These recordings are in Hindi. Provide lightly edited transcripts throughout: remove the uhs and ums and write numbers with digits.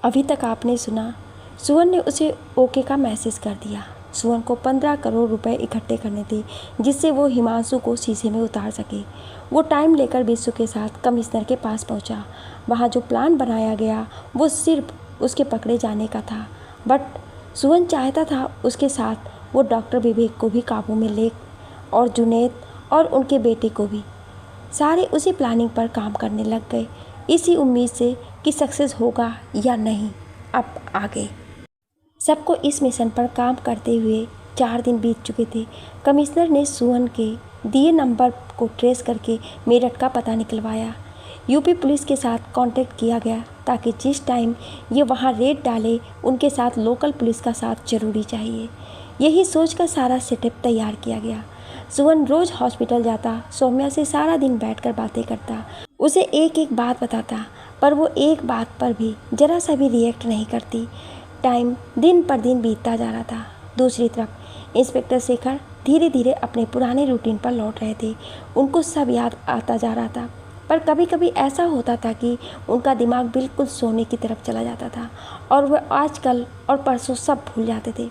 अभी तक आपने सुना। सुवन ने उसे ओके का मैसेज कर दिया। सुवन को 15 करोड़ रुपए इकट्ठे करने थे जिससे वो हिमांशु को शीशे में उतार सके। वो टाइम लेकर विश्व के साथ कमिश्नर के पास पहुंचा। वहां जो प्लान बनाया गया वो सिर्फ उसके पकड़े जाने का था, बट सुवन चाहता था उसके साथ वो डॉक्टर विवेक को भी काबू में ले और जुनैद और उनके बेटे को भी। सारे उसी प्लानिंग पर काम करने लग गए, इसी उम्मीद से कि सक्सेस होगा या नहीं। अब आगे सबको इस मिशन पर काम करते हुए 4 दिन बीत चुके थे। कमिश्नर ने सुवन के दिए नंबर को ट्रेस करके मेरठ का पता निकलवाया। यूपी पुलिस के साथ कांटेक्ट किया गया ताकि जिस टाइम ये वहाँ रेड डाले उनके साथ लोकल पुलिस का साथ जरूरी चाहिए। यही सोचकर सारा सेटअप तैयार किया गया। सुवन रोज हॉस्पिटल जाता, सौम्या से सारा दिन बैठकर बातें करता, उसे एक एक बात बताता, पर वो एक बात पर भी जरा सा भी रिएक्ट नहीं करती। टाइम दिन पर दिन बीतता जा रहा था। दूसरी तरफ इंस्पेक्टर शेखर धीरे धीरे अपने पुराने रूटीन पर लौट रहे थे। उनको सब याद आता जा रहा था, पर कभी कभी ऐसा होता था कि उनका दिमाग बिल्कुल सोने की तरफ चला जाता था और वह आजकल और परसों सब भूल जाते थे।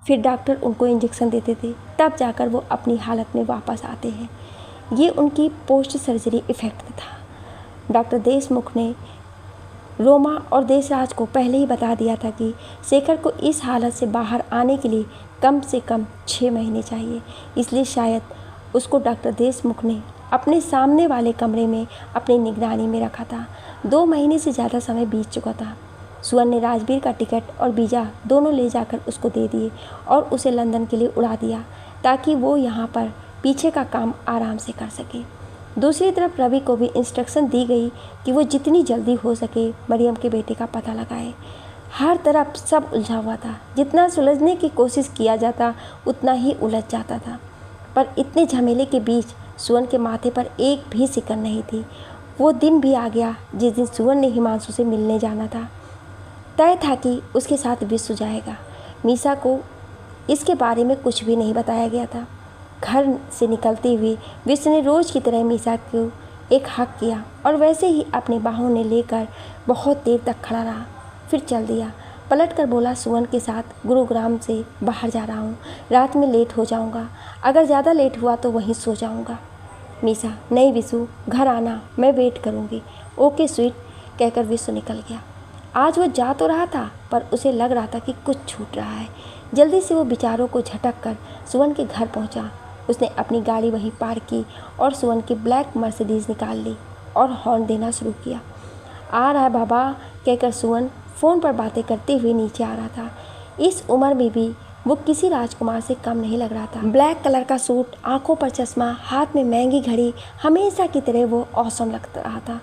फिर डॉक्टर उनको इंजेक्शन देते थे, तब जाकर वो अपनी हालत में वापस आते हैं। ये उनकी पोस्ट सर्जरी इफ़ेक्ट था। डॉक्टर देशमुख ने रोमा और देशराज को पहले ही बता दिया था कि शेखर को इस हालत से बाहर आने के लिए कम से कम 6 महीने चाहिए। इसलिए शायद उसको डॉक्टर देशमुख ने अपने सामने वाले कमरे में अपनी निगरानी में रखा था। 2 महीने से ज़्यादा समय बीत चुका था। सुवन ने राजवीर का टिकट और वीज़ा दोनों ले जाकर उसको दे दिए और उसे लंदन के लिए उड़ा दिया ताकि वो यहाँ पर पीछे का काम आराम से कर सके। दूसरी तरफ रवि को भी इंस्ट्रक्शन दी गई कि वो जितनी जल्दी हो सके मरियम के बेटे का पता लगाए। हर तरफ सब उलझा हुआ था। जितना सुलझने की कोशिश किया जाता उतना ही उलझ जाता था। पर इतने झमेले के बीच सुवन के माथे पर एक भी सिकन नहीं थी। वो दिन भी आ गया जिस दिन सुवन ने हिमांशु से मिलने जाना था। तय था कि उसके साथ विश्व जाएगा। मीसा को इसके बारे में कुछ भी नहीं बताया गया था। घर से निकलते हुए विश्व ने रोज़ की तरह मीसा को एक हक किया और वैसे ही अपनी बाहों ने लेकर बहुत देर तक खड़ा रहा, फिर चल दिया। पलट कर बोला, सुवन के साथ गुरुग्राम से बाहर जा रहा हूँ, रात में लेट हो जाऊँगा, अगर ज़्यादा लेट हुआ तो वहीं सो जाऊँगा। मीसा, नहीं विशु, घर आना, मैं वेट करूँगी। ओके स्वीट, कहकर विश्व निकल गया। आज वो जा तो रहा था पर उसे लग रहा था कि कुछ छूट रहा है। जल्दी से वो विचारों को झटक कर सुवन के घर पहुंचा। उसने अपनी गाड़ी वहीं पार्क की और सुवन की ब्लैक मर्सिडीज़ निकाल ली और हॉर्न देना शुरू किया। आ रहा है बाबा, कहकर सुवन फ़ोन पर बातें करते हुए नीचे आ रहा था। इस उम्र में भी वो किसी राजकुमार से कम नहीं लग रहा था। ब्लैक कलर का सूट, आंखों पर चश्मा, हाथ में महंगी घड़ी, हमेशा की तरह वो औसम लग रहा था।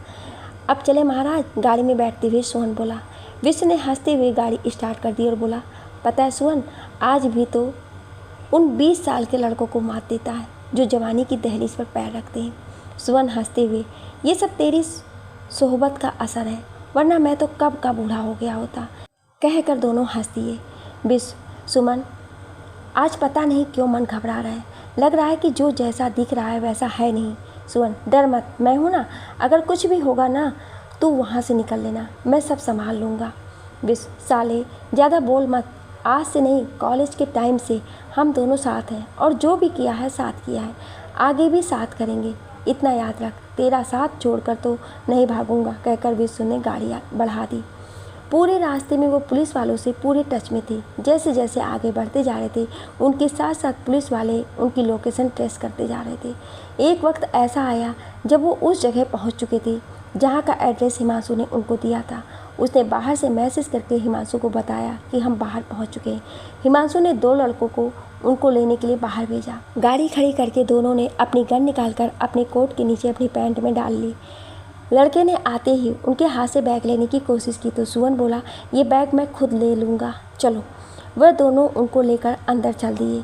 अब चले महाराज, गाड़ी में बैठते हुए सुवन बोला। विश्व ने हंसते हुए गाड़ी स्टार्ट कर दी और बोला, पता है सुवन, आज भी तो उन 20 साल के लड़कों को मात देता है जो जवानी की दहलीज पर पैर रखते हैं। सुवन हंसते हुए, ये सब तेरी सोहबत का असर है, वरना मैं तो कब का बूढ़ा हो गया होता, कहकर दोनों हंस दिए। विश्व, सुमन, आज पता नहीं क्यों मन घबरा रहा है, लग रहा है कि जो जैसा दिख रहा है वैसा है नहीं। सुवन, डर मत, मैं हूँ ना, अगर कुछ भी होगा ना तू वहाँ से निकल लेना, मैं सब संभाल लूँगा। विश्व, साले ज़्यादा बोल मत, आज से नहीं कॉलेज के टाइम से हम दोनों साथ हैं और जो भी किया है साथ किया है, आगे भी साथ करेंगे, इतना याद रख, तेरा साथ छोड़कर तो नहीं भागूंगा, कहकर विश्व ने गाड़ी बढ़ा दी। पूरे रास्ते में वो पुलिस वालों से पूरे टच में थे। जैसे जैसे आगे बढ़ते जा रहे थे उनके साथ साथ पुलिस वाले उनकी लोकेशन ट्रेस करते जा रहे थे। एक वक्त ऐसा आया जब वो उस जगह पहुंच चुके थे जहां का एड्रेस हिमांशु ने उनको दिया था। उसने बाहर से मैसेज करके हिमांशु को बताया कि हम बाहर पहुंच चुके हैं। हिमांशु ने 2 लड़कों को उनको लेने के लिए बाहर भेजा। गाड़ी खड़ी करके दोनों ने अपनी गन निकालकर अपने कोट के नीचे अपनी पैंट में डाल ली। लड़के ने आते ही उनके हाथ से बैग लेने की कोशिश की तो सुवन बोला, ये बैग मैं खुद ले लूँगा, चलो। वह दोनों उनको लेकर अंदर चल दिए।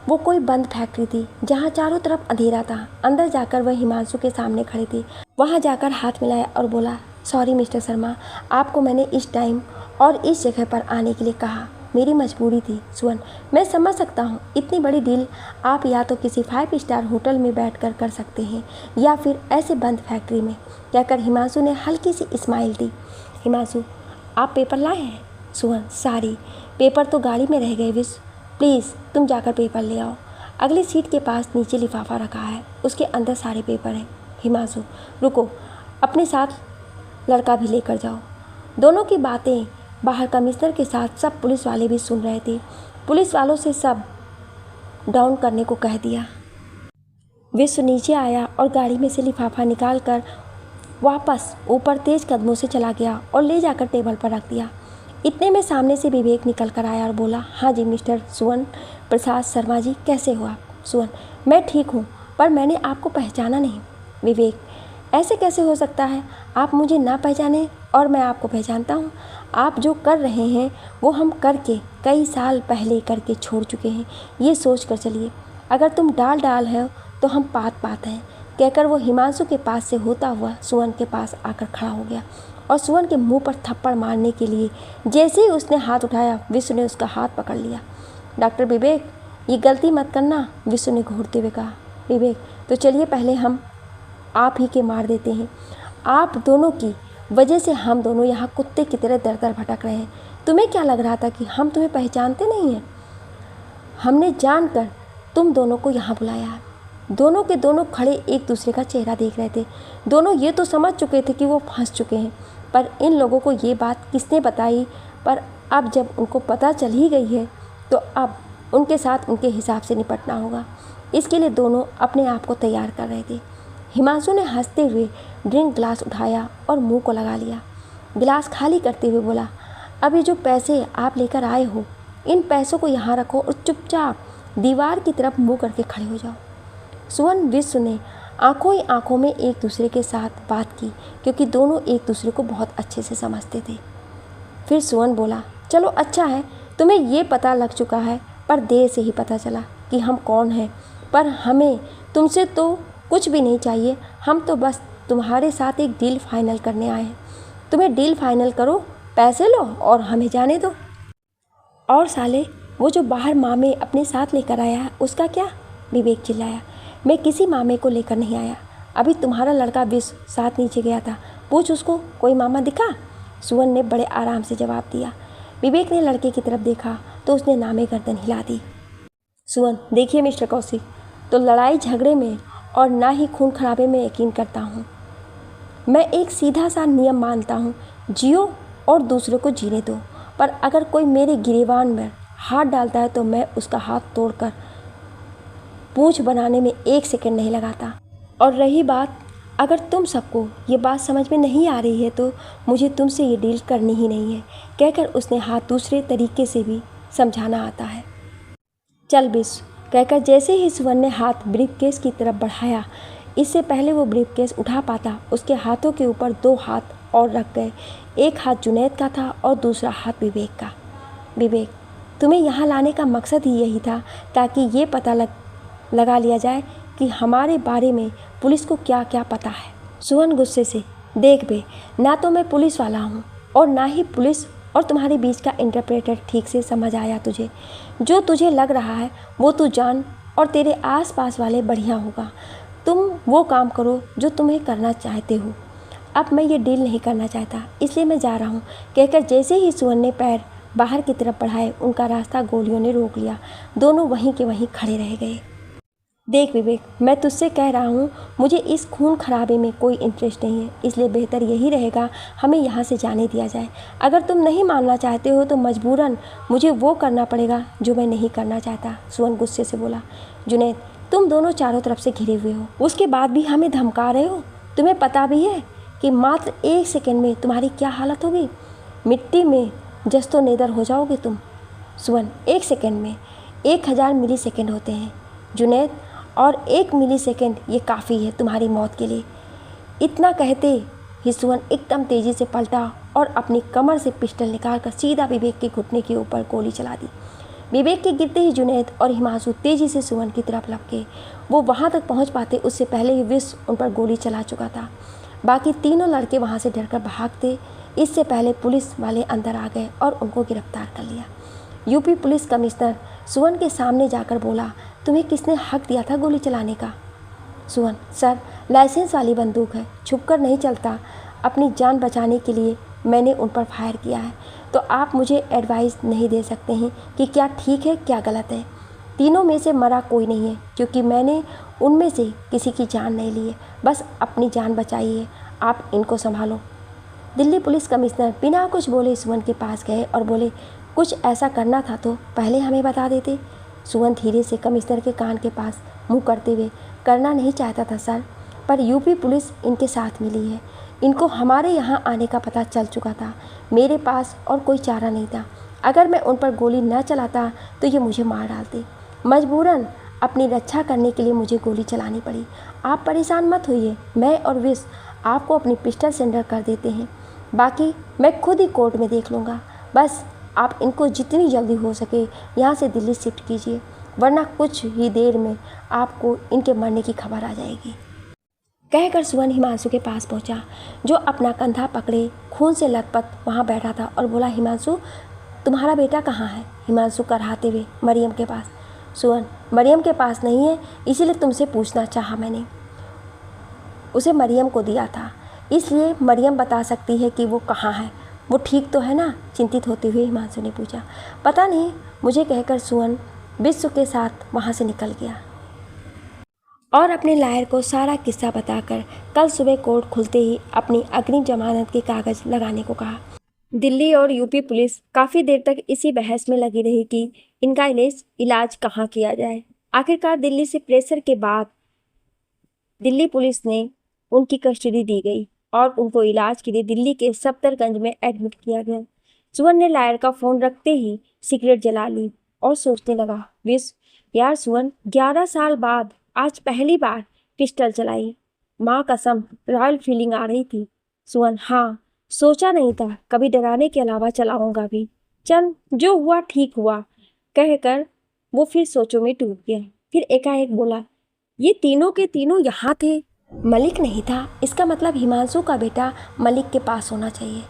वो कोई बंद फैक्ट्री थी जहाँ चारों तरफ अंधेरा था। अंदर जाकर वह हिमांशु के सामने खड़े थे। वहाँ जाकर हाथ मिलाया और बोला, सॉरी मिस्टर शर्मा, आपको मैंने इस टाइम और इस जगह पर आने के लिए कहा, मेरी मजबूरी थी। सुवन, मैं समझ सकता हूँ, इतनी बड़ी डील आप या तो किसी 5 स्टार होटल में बैठकर कर सकते हैं या फिर ऐसे बंद फैक्ट्री में, कहकर हिमांशु ने हल्की सी स्माइल दी। हिमांशु, आप पेपर लाए हैं? सुवन, सारी पेपर तो गाड़ी में रह गए विश, प्लीज़ तुम जाकर पेपर ले आओ। अगली सीट के पास नीचे लिफाफा रखा है, उसके अंदर सारे पेपर हैं। हिमांशु, रुको, अपने साथ लड़का भी लेकर जाओ। दोनों की बातें बाहर कमिश्नर के साथ सब पुलिस वाले भी सुन रहे थे। पुलिस वालों से सब डाउन करने को कह दिया। विश्व नीचे आया और गाड़ी में से लिफाफा निकाल कर वापस ऊपर तेज कदमों से चला गया और ले जाकर टेबल पर रख दिया। इतने में सामने से विवेक निकल कर आया और बोला, हाँ जी मिस्टर सुवन प्रसाद शर्मा जी, कैसे हो आप? सुवन, मैं ठीक हूँ, पर मैंने आपको पहचाना नहीं। विवेक, ऐसे कैसे हो सकता है, आप मुझे ना पहचाने और मैं आपको पहचानता हूँ। आप जो कर रहे हैं वो हम करके कई साल पहले करके छोड़ चुके हैं, ये सोच कर चलिए। अगर तुम डाल डाल है तो हम पात पात हैं। कहकर वो हिमांशु के पास से होता हुआ सुवन के पास आकर खड़ा हो गया और सुवन के मुंह पर थप्पड़ मारने के लिए जैसे ही उसने हाथ उठाया, विश्व ने उसका हाथ पकड़ लिया। डॉक्टर विवेक, ये गलती मत करना, विश्व ने घूरते हुए कहा। विवेक, तो चलिए पहले हम आप ही के मार देते हैं। आप दोनों की वजह से हम दोनों यहाँ कुत्ते की तरह दर दर भटक रहे हैं। तुम्हें क्या लग रहा था कि हम तुम्हें पहचानते नहीं हैं? हमने जानकर तुम दोनों को यहाँ बुलाया है। दोनों के दोनों खड़े एक दूसरे का चेहरा देख रहे थे। दोनों ये तो समझ चुके थे कि वो फंस चुके हैं, पर इन लोगों को ये बात किसने बताई? पर अब जब उनको पता चल ही गई है तो अब उनके साथ उनके हिसाब से निपटना होगा। इसके लिए दोनों अपने आप को तैयार कर रहे थे। हिमांशु ने हंसते हुए ड्रिंक ग्लास उठाया और मुंह को लगा लिया। गिलास खाली करते हुए बोला, अब ये जो पैसे आप लेकर आए हो, इन पैसों को यहाँ रखो और चुपचाप दीवार की तरफ मुँह करके खड़े हो जाओ। सुवन विश्व ने आंखों ही आंखों में एक दूसरे के साथ बात की, क्योंकि दोनों एक दूसरे को बहुत अच्छे से समझते थे। फिर सुवन बोला, चलो अच्छा है, तुम्हें ये पता लग चुका है, पर देर से ही पता चला कि हम कौन हैं। पर हमें तुमसे तो कुछ भी नहीं चाहिए, हम तो बस तुम्हारे साथ एक डील फाइनल करने आए हैं। तुम्हें डील फाइनल करो, पैसे लो और हमें जाने दो। और साले, वो जो बाहर मामे अपने साथ लेकर आया है उसका क्या? विवेक चिल्लाया। मैं किसी मामे को लेकर नहीं आया, अभी तुम्हारा लड़का विश्व साथ नीचे गया था, पूछ उसको, कोई मामा दिखा? सुवन ने बड़े आराम से जवाब दिया। विवेक ने लड़के की तरफ देखा तो उसने नामे गर्दन हिला दी। सुवन, देखिए मिस्टर कौशिक, तो लड़ाई झगड़े में और ना ही खून खराबे में यकीन करता हूँ। मैं एक सीधा सा नियम मानता हूँ, जियो और दूसरों को जीने दो। पर अगर कोई मेरे गिरेबान में हाथ डालता है तो मैं उसका हाथ तोड़कर पूंछ बनाने में 1 सेकंड नहीं लगाता। और रही बात, अगर तुम सबको ये बात समझ में नहीं आ रही है तो मुझे तुमसे ये डील करनी ही नहीं है। कहकर उसने हाथ दूसरे तरीके से भी समझाना आता है। चल विश्व, कहकर जैसे ही सुवन ने हाथ ब्रीफकेस की तरफ बढ़ाया, इससे पहले वो ब्रीफकेस उठा पाता, उसके हाथों के ऊपर 2 हाथ और रख गए। एक हाथ जुनैद का था और दूसरा हाथ विवेक का। विवेक, तुम्हें यहाँ लाने का मकसद ही यही था, ताकि ये पता लगा लिया जाए कि हमारे बारे में पुलिस को क्या क्या पता है। सुवन गुस्से से, देख बे, ना तो मैं पुलिस वाला हूँ और ना ही पुलिस और तुम्हारे बीच का इंटरप्रेटर ठीक से समझ आया तुझे। जो तुझे लग रहा है वो तू जान और तेरे आसपास वाले बढ़िया होगा। तुम वो काम करो जो तुम्हें करना चाहते हो। अब मैं ये डील नहीं करना चाहता, इसलिए मैं जा रहा हूँ। कहकर जैसे ही सुवन ने पैर बाहर की तरफ बढ़ाए, उनका रास्ता गोलियों ने रोक लिया। दोनों वहीं के वहीं खड़े रह गए। देख विवेक, मैं तुझसे कह रहा हूँ, मुझे इस खून खराबे में कोई इंटरेस्ट नहीं है, इसलिए बेहतर यही रहेगा हमें यहाँ से जाने दिया जाए। अगर तुम नहीं मानना चाहते हो तो मजबूरन मुझे वो करना पड़ेगा जो मैं नहीं करना चाहता। सुवन गुस्से से बोला। जुनैद, तुम दोनों चारों तरफ से घिरे हुए हो, उसके बाद भी हमें धमका रहे हो। तुम्हें पता भी है कि मात्र 1 सेकेंड में तुम्हारी क्या हालत होगी? मिट्टी में जस्तो नेदर हो जाओगे तुम। सुवन, 1 सेकेंड में 1000 मिली सेकेंड होते हैं जुनैद, और 1 मिली सेकेंड ये काफ़ी है तुम्हारी मौत के लिए। इतना कहते ही सुवन एकदम तेज़ी से पलटा और अपनी कमर से पिस्टल निकालकर सीधा विवेक के घुटने के ऊपर गोली चला दी। विवेक के गिरते ही जुनैद और हिमांशु तेज़ी से सुवन की तरफ लपके। वो वहाँ तक पहुँच पाते उससे पहले ही विश्व उन पर गोली चला चुका था। बाकी तीनों लड़के वहाँ से डरकर भागते, इससे पहले पुलिस वाले अंदर आ गए और उनको गिरफ्तार कर लिया। यूपी पुलिस कमिश्नर सुवन के सामने जाकर बोला, तुम्हें किसने हक दिया था गोली चलाने का? सुवन, सर, लाइसेंस वाली बंदूक है, छुपकर नहीं चलता, अपनी जान बचाने के लिए मैंने उन पर फायर किया है, तो आप मुझे एडवाइस नहीं दे सकते हैं कि क्या ठीक है क्या गलत है। तीनों में से मरा कोई नहीं है, क्योंकि मैंने उनमें से किसी की जान नहीं ली है, बस अपनी जान बचाई है। आप इनको संभालो। दिल्ली पुलिस कमिश्नर बिना कुछ बोले सुमन के पास गए और बोले, कुछ ऐसा करना था तो पहले हमें बता देते। सुमन धीरे से कमिश्नर के कान के पास मुंह करते हुए, करना नहीं चाहता था सर, पर यूपी पुलिस इनके साथ मिली है। इनको हमारे यहाँ आने का पता चल चुका था। मेरे पास और कोई चारा नहीं था। अगर मैं उन पर गोली न चलाता तो ये मुझे मार डालते। मजबूरन अपनी रक्षा करने के लिए मुझे गोली चलानी पड़ी। आप परेशान मत होइए, मैं और विश आपको अपनी पिस्टल सेंडर कर देते हैं। बाकी मैं खुद ही कोर्ट में देख लूँगा। बस आप इनको जितनी जल्दी हो सके यहाँ से दिल्ली शिफ्ट कीजिए, वरना कुछ ही देर में आपको इनके मरने की खबर आ जाएगी। कहकर सुमन हिमांशु के पास पहुंचा, जो अपना कंधा पकड़े खून से लथपथ वहां बैठा था, और बोला, हिमांशु तुम्हारा बेटा कहाँ है? हिमांशु कराहते हुए, मरियम के पास। सुमन, मरियम के पास नहीं है, इसीलिए तुमसे पूछना चाहा मैंने। उसे मरियम को दिया था, इसलिए मरियम बता सकती है कि वो कहाँ है। वो ठीक तो है ना? चिंतित होते हुए हिमांशु ने पूछा। पता नहीं मुझे, कहकर सुमन विश्व के साथ वहाँ से निकल गया और अपने लायर को सारा किस्सा बताकर कल सुबह कोर्ट खुलते ही अपनी अग्रिम जमानत के कागज लगाने को कहा। दिल्ली और यूपी पुलिस काफ़ी देर तक इसी बहस में लगी रही कि इनका इलाज कहाँ किया जाए। आखिरकार दिल्ली से प्रेशर के बाद दिल्ली पुलिस ने उनकी कस्टडी दी गई और उनको इलाज के लिए दिल्ली के सफदरगंज में एडमिट किया गया। सुमन ने लायर का फ़ोन रखते ही सिगरेट जला ली और सोचने लगा, यार सुमन, 11 साल बाद आज पहली बार पिस्टल चलाई। माँ कसम, रॉयल फीलिंग आ रही थी। सुमन, हाँ, सोचा नहीं था कभी डराने के अलावा चलाऊंगा भी। चल, जो हुआ ठीक हुआ, कहकर वो फिर सोचों में डूब गया। फिर एकाएक बोला, ये तीनों के तीनों यहाँ थे? मलिक नहीं था, इसका मतलब हिमांशु का बेटा मलिक के पास होना चाहिए।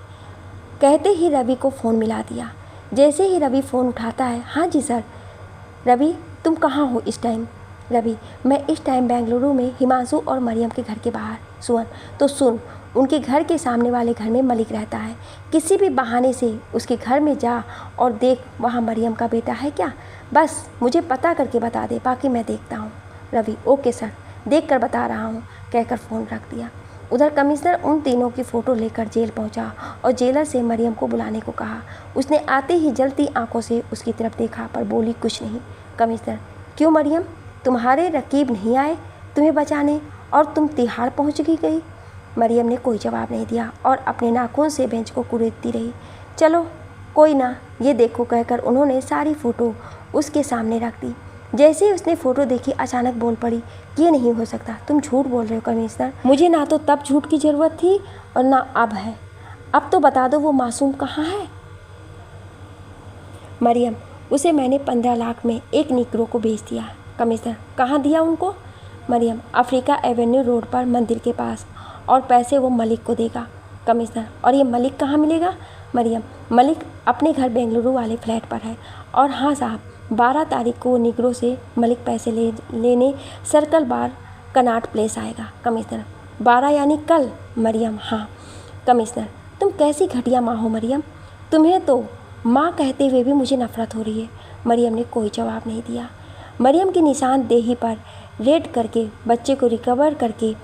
कहते ही रवि को फ़ोन मिला दिया। जैसे ही रवि फ़ोन उठाता है, हाँ जी सर। रवि, तुम कहाँ हो इस टाइम? रवि, मैं इस टाइम बेंगलुरु में हिमांशु और मरियम के घर के बाहर। सुमन, तो सुन, उनके घर के सामने वाले घर में मलिक रहता है। किसी भी बहाने से उसके घर में जा और देख वहाँ मरियम का बेटा है क्या। बस मुझे पता करके बता दे, बाकी मैं देखता हूँ। रवि, ओके सर, देख कर बता रहा हूँ, कहकर फ़ोन रख दिया। उधर कमिश्नर उन तीनों की फ़ोटो लेकर जेल पहुंचा और जेलर से मरियम को बुलाने को कहा। उसने आते ही जलती आंखों से उसकी तरफ देखा, पर बोली कुछ नहीं। कमिश्नर, क्यों मरियम, तुम्हारे रकीब नहीं आए तुम्हें बचाने और तुम तिहाड़ पहुंच गई? मरियम ने कोई जवाब नहीं दिया और अपने नाखून से बेंच को कुरेदती रही। चलो कोई ना, ये देखो, कहकर उन्होंने सारी फ़ोटो उसके सामने रख दी। जैसे ही उसने फ़ोटो देखी, अचानक बोल पड़ी, ये नहीं हो सकता, तुम झूठ बोल रहे हो कमिश्नर। मुझे ना तो तब झूठ की ज़रूरत थी और ना अब है। अब तो बता दो वो मासूम कहाँ है? मरियम, उसे मैंने 15 लाख में एक निग्रो को बेच दिया। कमिश्नर, कहाँ दिया उनको? मरियम, अफ्रीका एवेन्यू रोड पर मंदिर के पास, और पैसे वो मलिक को देगा। कमिश्नर, और ये मलिक कहाँ मिलेगा? मरियम, मलिक अपने घर बेंगलुरु वाले फ्लैट पर है। और हाँ साहब, 12 तारीख को निग्रो से मलिक पैसे लेने सर्कल बार कनाट प्लेस आएगा। कमिश्नर, 12 यानी कल? मरियम, हाँ। कमिश्नर, तुम कैसी घटिया माँ हो मरियम, तुम्हें तो माँ कहते हुए भी मुझे नफरत हो रही है। मरियम ने कोई जवाब नहीं दिया। मरियम की निशानदेही पर रेड करके बच्चे को रिकवर करके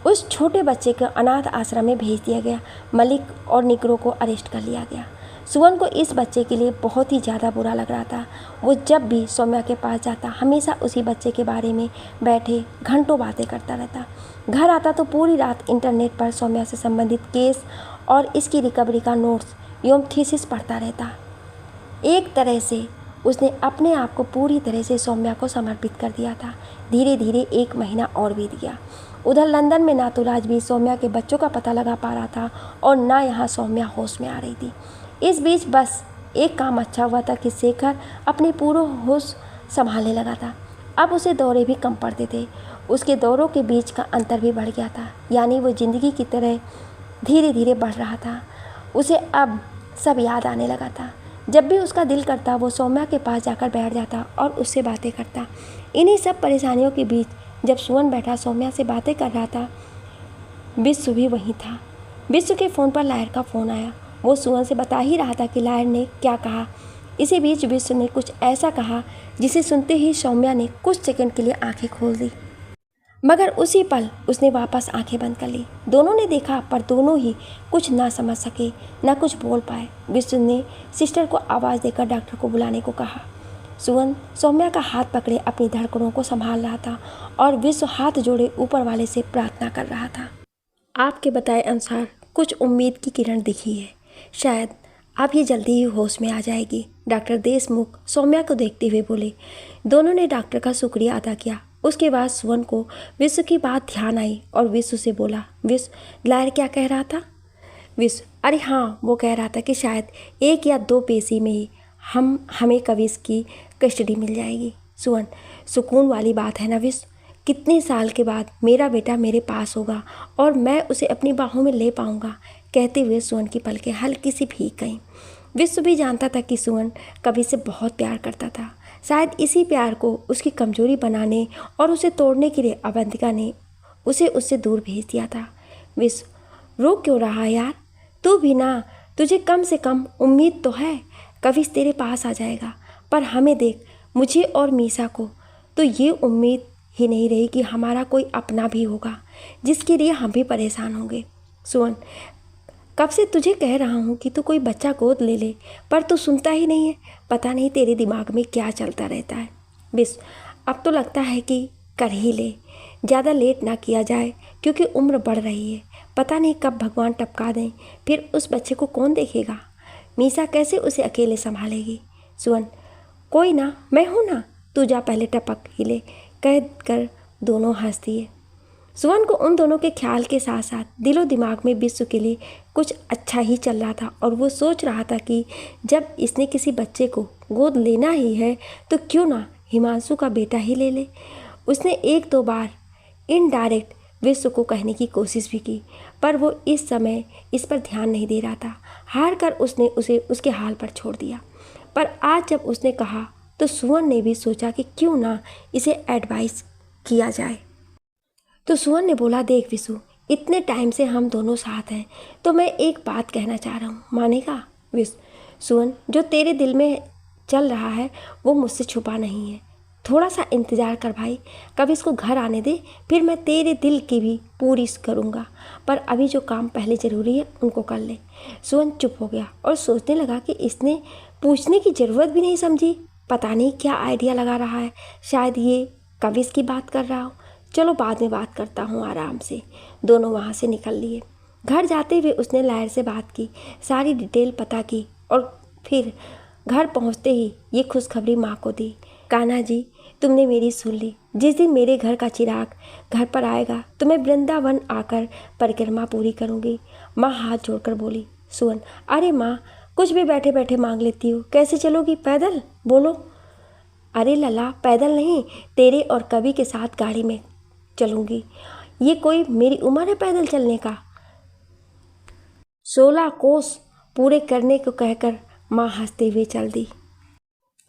उस छोटे बच्चे को अनाथ आश्रम में भेज दिया गया। मलिक और निग्रो को अरेस्ट कर लिया गया। सुमन को इस बच्चे के लिए बहुत ही ज़्यादा बुरा लग रहा था। वो जब भी सौम्या के पास जाता, हमेशा उसी बच्चे के बारे में बैठे घंटों बातें करता रहता। घर आता तो पूरी रात इंटरनेट पर सौम्या से संबंधित केस और इसकी रिकवरी का नोट्स एवं थीसिस पढ़ता रहता। एक तरह से उसने अपने आप को पूरी तरह से सौम्या को समर्पित कर दिया था। धीरे धीरे 1 महीना और बीत गया। उधर लंदन में ना तो राजवीर सौम्या के बच्चों का पता लगा पा रहा था और ना यहाँ सौम्या होश में आ रही थी। इस बीच बस एक काम अच्छा हुआ था कि शेखर अपने पूरा होश संभालने लगा था। अब उसे दौरे भी कम पड़ते थे। उसके दौरों के बीच का अंतर भी बढ़ गया था, यानी वो ज़िंदगी की तरह धीरे धीरे बढ़ रहा था। उसे अब सब याद आने लगा था। जब भी उसका दिल करता, वो सौम्या के पास जाकर बैठ जाता और उससे बातें करता। इन्हीं सब परेशानियों के बीच जब सुमन बैठा सौम्या से बातें कर रहा था, विश्व भी वहीं था। विश्व के फ़ोन पर लायर का फ़ोन आया। वो सुवन से बता ही रहा था कि लायर ने क्या कहा। इसी बीच विश्व ने कुछ ऐसा कहा जिसे सुनते ही सौम्या ने कुछ सेकंड के लिए आंखें खोल दी, मगर उसी पल उसने वापस आंखें बंद कर ली। दोनों ने देखा पर दोनों ही कुछ ना समझ सके, ना कुछ बोल पाए। विश्व ने सिस्टर को आवाज़ देकर डॉक्टर को बुलाने को कहा। सुवन सौम्या का हाथ पकड़े अपनी धड़कनों को संभाल रहा था और विश्व हाथ जोड़े ऊपर वाले से प्रार्थना कर रहा था। आपके बताए अनुसार कुछ उम्मीद की किरण दिखी है, शायद अब ये जल्दी ही होश में आ जाएगी, डॉक्टर देशमुख सौम्या को देखते हुए बोले। दोनों ने डॉक्टर का शुक्रिया अदा किया। उसके बाद सुवन को विश्व की बात ध्यान आई और विश्व से बोला, विश्व लायर क्या कह रहा था? विश्व, अरे हाँ, वो कह रहा था कि शायद 1 या 2 पेशी में ही हमें कविश की कस्टडी मिल जाएगी। सुवन, सुकून वाली बात है ना विश्व, कितने साल के बाद मेरा बेटा मेरे पास होगा और मैं उसे अपनी बाहों में ले पाऊंगा। कहते हुए सुवन की पलकें हल्की सी भीग गईं। विश्व भी जानता था कि सुवन कविश से बहुत प्यार करता था। शायद इसी प्यार को उसकी कमजोरी बनाने और उसे तोड़ने के लिए अवंतिका ने उसे उससे दूर भेज दिया था। विश्व, रो क्यों रहा यार? तू भी ना, तुझे कम से कम उम्मीद तो है, कविश तेरे पास आ जाएगा। पर हमें देख, मुझे और मीसा को तो ये उम्मीद ही नहीं रही कि हमारा कोई अपना भी होगा जिसके लिए हम भी परेशान होंगे। सुवन, कब से तुझे कह रहा हूँ कि तू कोई बच्चा गोद ले ले, पर तू सुनता ही नहीं है। पता नहीं तेरे दिमाग में क्या चलता रहता है। विश्व, अब तो लगता है कि कर ही ले, ज़्यादा लेट ना किया जाए क्योंकि उम्र बढ़ रही है। पता नहीं कब भगवान टपका दें, फिर उस बच्चे को कौन देखेगा? मीसा कैसे उसे अकेले संभालेगी? सुवन, कोई ना, मैं हूँ ना, तू जा पहले टपक ही ले, कह कर दोनों हंस दिए। सुवन को उन दोनों के ख्याल के साथ साथ दिलो दिमाग में विश्व के लिए कुछ अच्छा ही चल रहा था और वो सोच रहा था कि जब इसने किसी बच्चे को गोद लेना ही है तो क्यों ना हिमांशु का बेटा ही ले ले। उसने 1-2 बार इनडायरेक्ट विश्व को कहने की कोशिश भी की, पर वो इस समय इस पर ध्यान नहीं दे रहा था। हार कर उसने उसे उसके हाल पर छोड़ दिया। पर आज जब उसने कहा तो सुवन ने भी सोचा कि क्यों ना इसे एडवाइस किया जाए। तो सुवन ने बोला, देख विशु, इतने टाइम से हम दोनों साथ हैं तो मैं एक बात कहना चाह रहा हूँ, मानेगा? विशु, सुवन, जो तेरे दिल में चल रहा है वो मुझसे छुपा नहीं है। थोड़ा सा इंतज़ार कर भाई, कभी इसको घर आने दे, फिर मैं तेरे दिल की भी पूरी करूँगा। पर अभी जो काम पहले ज़रूरी है उनको कर ले। सुवन चुप हो गया और सोचने लगा कि इसने पूछने की ज़रूरत भी नहीं समझी। पता नहीं क्या आइडिया लगा रहा है, शायद ये कविश की बात कर रहा हो। चलो बाद में बात करता हूँ आराम से। दोनों वहाँ से निकल लिए। घर जाते हुए उसने लायर से बात की, सारी डिटेल पता की और फिर घर पहुँचते ही ये खुशखबरी माँ को दी। कान्हा जी, तुमने मेरी सुन ली। जिस दिन मेरे घर का चिराग घर पर आएगा तो मैं वृंदावन आकर परिक्रमा पूरी करूँगी। माँ हाथ जोड़कर बोली। सुवन, अरे माँ, कुछ भी बैठे बैठे मांग लेती हो, कैसे चलोगी? पैदल? बोलो। अरे लला, पैदल नहीं, तेरे और कवि के साथ गाड़ी में चलूँगी। ये कोई मेरी उम्र है पैदल चलने का? 16 कोस पूरे करने को कहकर माँ हंसते हुए चल दी।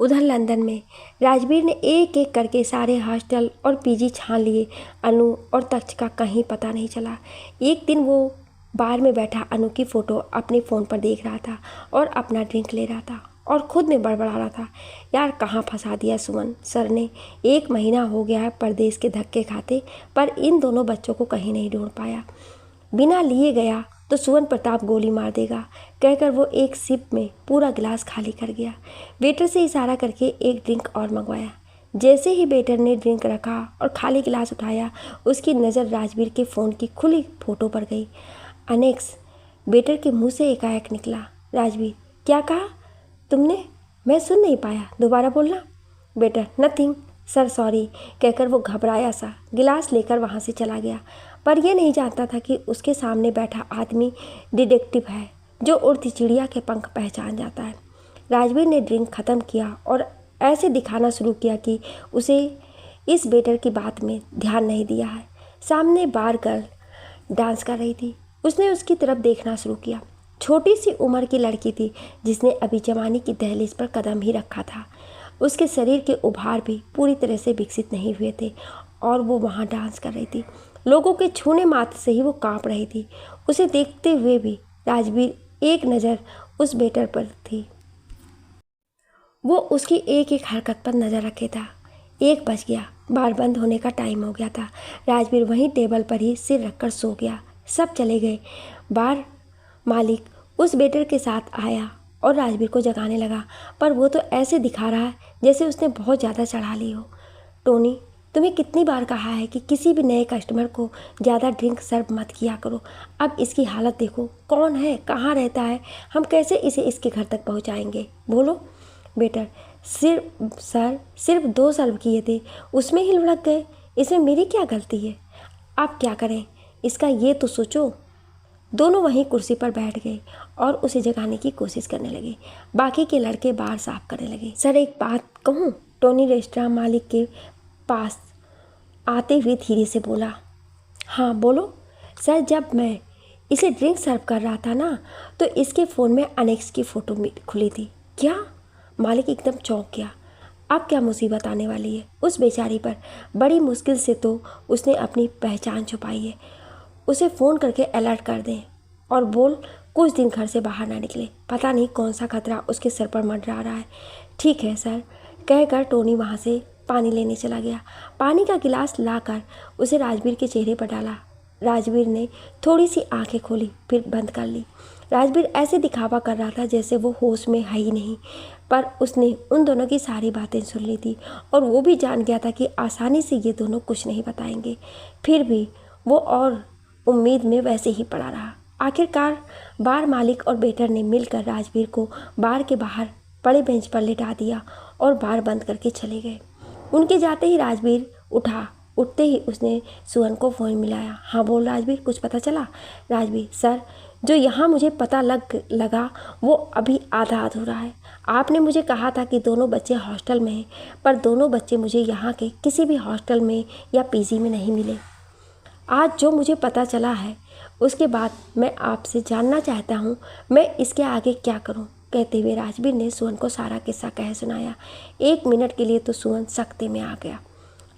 उधर लंदन में राजवीर ने एक एक करके सारे हॉस्टल और पीजी छान लिए। अनु और तक्ष का कहीं पता नहीं चला। एक दिन वो बार में बैठा अनु की फ़ोटो अपने फ़ोन पर देख रहा था और अपना ड्रिंक ले रहा था और खुद में बड़बड़ा रहा था, यार कहाँ फंसा दिया सुमन सर ने। 1 महीना हो गया है परदेश के धक्के खाते, पर इन दोनों बच्चों को कहीं नहीं ढूंढ पाया। बिना लिए गया तो सुवन प्रताप गोली मार देगा कहकर वो एक सिप में पूरा गिलास खाली कर गया। वेटर से इशारा करके एक ड्रिंक और मंगवाया। जैसे ही वेटर ने ड्रिंक रखा और खाली गिलास उठाया, उसकी नज़र राजवीर के फ़ोन की खुली फ़ोटो पर गई। अनेक्स, वेटर के मुंह से एकाएक निकला। राजवीर, क्या कहा तुमने? मैं सुन नहीं पाया, दोबारा बोलना। वेटर, नथिंग सर, सॉरी कहकर वो घबराया सा गिलास लेकर वहाँ से चला गया, पर यह नहीं जानता था कि उसके सामने बैठा आदमी डिटेक्टिव है जो उड़ती चिड़िया के पंख पहचान जाता है। राजवीर ने ड्रिंक ख़त्म किया और ऐसे दिखाना शुरू किया कि उसे इस वेटर की बात में ध्यान नहीं दिया है। सामने बार गर्ल डांस कर रही थी। उसने उसकी तरफ देखना शुरू किया। छोटी सी उम्र की लड़की थी जिसने अभी जवानी की दहलीज पर कदम ही रखा था। उसके शरीर के उभार भी पूरी तरह से विकसित नहीं हुए थे और वो वहाँ डांस कर रही थी। लोगों के छूने मात्र से ही वो कांप रही थी। उसे देखते हुए भी राजवीर एक नज़र उस बेटर पर थी। वो उसकी एक एक हरकत पर नज़र रखे था। 1 बज गया, बार बंद होने का टाइम हो गया था। राजवीर वहीं टेबल पर ही सिर रखकर सो गया। सब चले गए। बार मालिक उस बेटर के साथ आया और राजवीर को जगाने लगा, पर वो तो ऐसे दिखा रहा है जैसे उसने बहुत ज़्यादा चढ़ा ली हो। टोनी, तुम्हें कितनी बार कहा है कि किसी भी नए कस्टमर को ज़्यादा ड्रिंक सर्व मत किया करो। अब इसकी हालत देखो, कौन है, कहाँ रहता है, हम कैसे इसे इसके घर तक पहुँचाएंगे, बोलो। बेटर, सिर्फ 2 सर्व किए थे, उसमें ही लुढ़क गए। इसमें मेरी क्या गलती है? आप क्या करें इसका ये तो सोचो। दोनों वहीं कुर्सी पर बैठ गए और उसे जगाने की कोशिश करने लगे। बाकी के लड़के बार साफ करने लगे। सर, एक बात कहूँ? टोनी रेस्टोरेंट मालिक के पास आते हुए धीरे से बोला। हाँ बोलो। सर, जब मैं इसे ड्रिंक सर्व कर रहा था ना, तो इसके फ़ोन में अनेक्स की फ़ोटो खुली थी। क्या? मालिक एकदम चौंक गया। अब क्या मुसीबत आने वाली है उस बेचारी पर? बड़ी मुश्किल से तो उसने अपनी पहचान छुपाई है। उसे फ़ोन करके अलर्ट कर दें और बोल कुछ दिन घर से बाहर ना निकले। पता नहीं कौन सा खतरा उसके सर पर मंडरा रहा है। ठीक है सर, कहकर टोनी वहाँ से पानी लेने चला गया। पानी का गिलास लाकर उसे राजवीर के चेहरे पर डाला। राजवीर ने थोड़ी सी आंखें खोली, फिर बंद कर ली। राजवीर ऐसे दिखावा कर रहा था जैसे वो होश में है ही नहीं, पर उसने उन दोनों की सारी बातें सुन ली थी और वो भी जान गया था कि आसानी से ये दोनों कुछ नहीं बताएंगे। फिर भी वो और उम्मीद में वैसे ही पड़ा रहा। आखिरकार बार मालिक और वेटर ने मिलकर राजवीर को बार के बाहर बड़े बेंच पर लिटा दिया और बार बंद करके चले गए। उनके जाते ही राजवीर उठा। उठते ही उसने सुवन को फ़ोन मिलाया। हाँ बोल राजवीर, कुछ पता चला? राजवीर, सर, जो यहाँ मुझे पता लगा वो अभी आधा अधूरा है। आपने मुझे कहा था कि दोनों बच्चे हॉस्टल में हैं, पर दोनों बच्चे मुझे यहाँ के किसी भी हॉस्टल में या पीजी में नहीं मिले। आज जो मुझे पता चला है उसके बाद मैं आपसे जानना चाहता हूँ मैं इसके आगे क्या करूँ। कहते हुए राजवीर ने सुवन को सारा किस्सा कह सुनाया। 1 मिनट के लिए तो सुवन सख्ते में आ गया।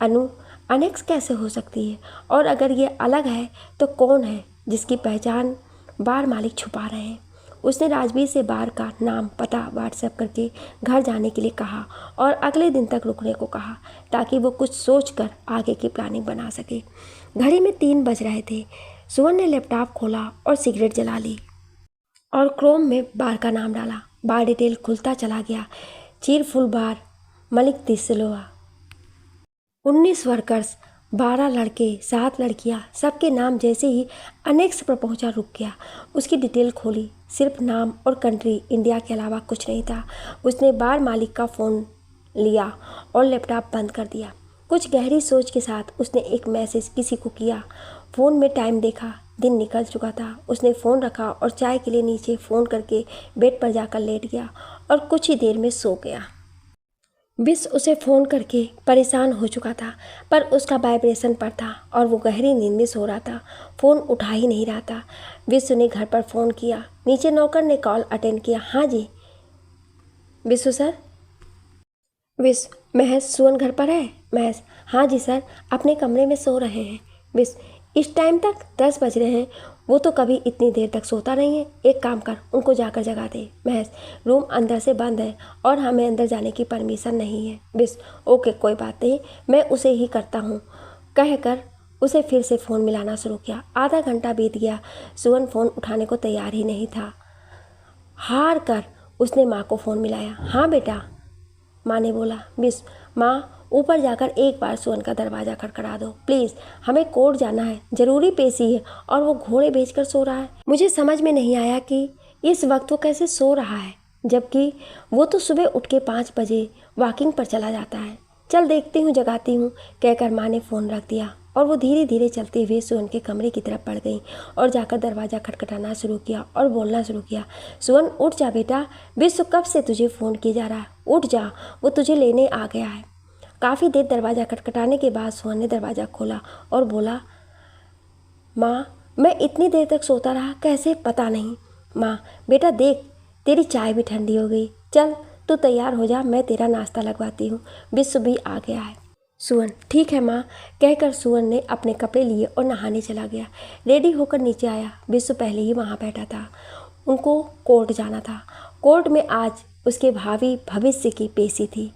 अनु, अनेक्स कैसे हो सकती है? और अगर ये अलग है तो कौन है जिसकी पहचान बार मालिक छुपा रहे हैं? उसने राजवीर से बार का नाम पता व्हाट्सएप करके घर जाने के लिए कहा और अगले दिन तक रुकने को कहा, ताकि वो कुछ सोचकर आगे की प्लानिंग बना सके। घड़ी में 3 बज रहे थे। सुवन ने लैपटॉप खोला और सिगरेट जला ली और क्रोम में बार का नाम डाला। बार डिटेल खुलता चला गया। चीरफुल बार, मलिक तिसलोआ, 19 वर्कर्स, 12 लड़के, 7 लड़कियां, सबके नाम जैसे ही अनेक्स पर पहुंचा रुक गया। उसकी डिटेल खोली, सिर्फ नाम और कंट्री इंडिया के अलावा कुछ नहीं था। उसने बार मालिक का फ़ोन लिया और लैपटॉप बंद कर दिया। कुछ गहरी सोच के साथ उसने एक मैसेज किसी को किया। फ़ोन में टाइम देखा, दिन निकल चुका था। उसने फ़ोन रखा और चाय के लिए नीचे फ़ोन करके बेड पर जाकर लेट गया और कुछ ही देर में सो गया। विश उसे फ़ोन करके परेशान हो चुका था, पर उसका वाइब्रेशन पर था और वो गहरी नींद में सो रहा था। फ़ोन उठा ही नहीं रहा था। विश्व ने घर पर फ़ोन किया। नीचे नौकर ने कॉल अटेंड किया। हाँ जी विश्व सर। विश्व, महज सुवन घर पर है? महज, हाँ जी सर, अपने कमरे में सो रहे हैं। विश्व, इस टाइम तक? 10 बज रहे हैं। वो तो कभी इतनी देर तक सोता नहीं है। एक काम कर, उनको जाकर जगा दे। महज, रूम अंदर से बंद है और हमें अंदर जाने की परमिशन नहीं है। विश्व, ओके कोई बात नहीं, मैं उसे ही करता हूँ, कहकर उसे फिर से फ़ोन मिलाना शुरू किया। आधा घंटा बीत गया। सुवन फ़ोन उठाने को तैयार ही नहीं था। हार कर उसने माँ को फ़ोन मिलाया। हाँ बेटा, माँ ने बोला। विश्व, माँ, ऊपर जाकर एक बार सुवन का दरवाज़ा खटखटा दो प्लीज़, हमें कोर्ट जाना है, ज़रूरी पेशी है और वो घोड़े बेचकर सो रहा है। मुझे समझ में नहीं आया कि इस वक्त वो कैसे सो रहा है, जबकि वो तो सुबह उठ के 5 बजे वॉकिंग पर चला जाता है। चल देखती हूँ, जगाती हूँ, कहकर माँ ने फ़ोन रख दिया और वो धीरे धीरे चलते हुए सुवन के कमरे की तरफ बढ़ गई और जाकर दरवाज़ा खटखटाना शुरू किया और बोलना शुरू किया। सुवन, उठ जा बेटा, विश्व कब से तुझे फ़ोन किया जा रहा है, उठ जा, वो तुझे लेने आ गया है। काफ़ी देर दरवाज़ा खटखटाने के बाद सुवन ने दरवाज़ा खोला और बोला, माँ, मैं इतनी देर तक सोता रहा कैसे पता नहीं। माँ, बेटा देख, तेरी चाय भी ठंडी हो गई, चल तू तैयार हो जा, मैं तेरा नाश्ता लगवाती हूँ। विश्व भी आ गया है। सुवन ठीक है माँ कहकर सुवन ने अपने कपड़े लिए और नहाने चला गया। रेडी होकर नीचे आया। विश्व पहले ही वहाँ बैठा था। उनको कोर्ट जाना था। कोर्ट में आज उसके भावी भविष्य की पेशी थी।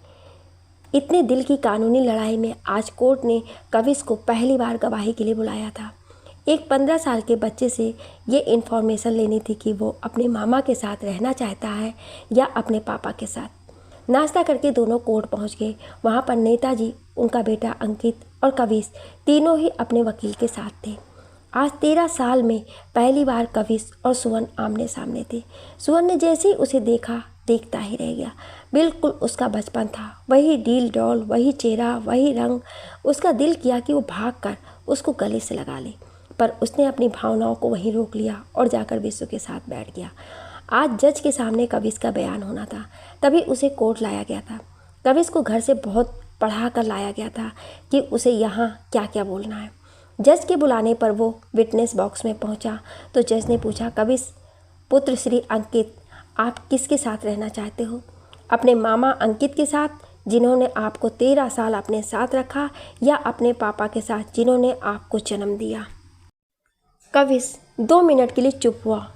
इतने दिल की कानूनी लड़ाई में आज कोर्ट ने कविश को पहली बार गवाही के लिए बुलाया था। एक 15 साल के बच्चे से ये इन्फॉर्मेशन लेनी थी कि वो अपने मामा के साथ रहना चाहता है या अपने पापा के साथ। नाश्ता करके दोनों कोर्ट पहुंच गए। वहां पर नेताजी, उनका बेटा अंकित और कविश तीनों ही अपने वकील के साथ थे। आज 13 साल में पहली बार कविश और सुवन आमने सामने थे। सुवन ने जैसे ही उसे देखा देखता ही रह गया। बिल्कुल उसका बचपन था, वही डील डॉल, वही चेहरा, वही रंग। उसका दिल किया कि वो भागकर उसको गले से लगा ले, पर उसने अपनी भावनाओं को वहीं रोक लिया और जाकर विश्व के साथ बैठ गया। आज जज के सामने कविश का बयान होना था, तभी उसे कोर्ट लाया गया था। कविश को घर से बहुत पढ़ा कर लाया गया था कि उसे यहाँ क्या क्या बोलना है। जज के बुलाने पर वो विटनेस बॉक्स में पहुँचा तो जज ने पूछा, कविश पुत्र श्री अंकित, आप किसके साथ रहना चाहते हो? अपने मामा अंकित के साथ जिन्होंने आपको 13 साल अपने साथ रखा, या अपने पापा के साथ जिन्होंने आपको जन्म दिया? कविश 2 मिनट के लिए चुप हुआ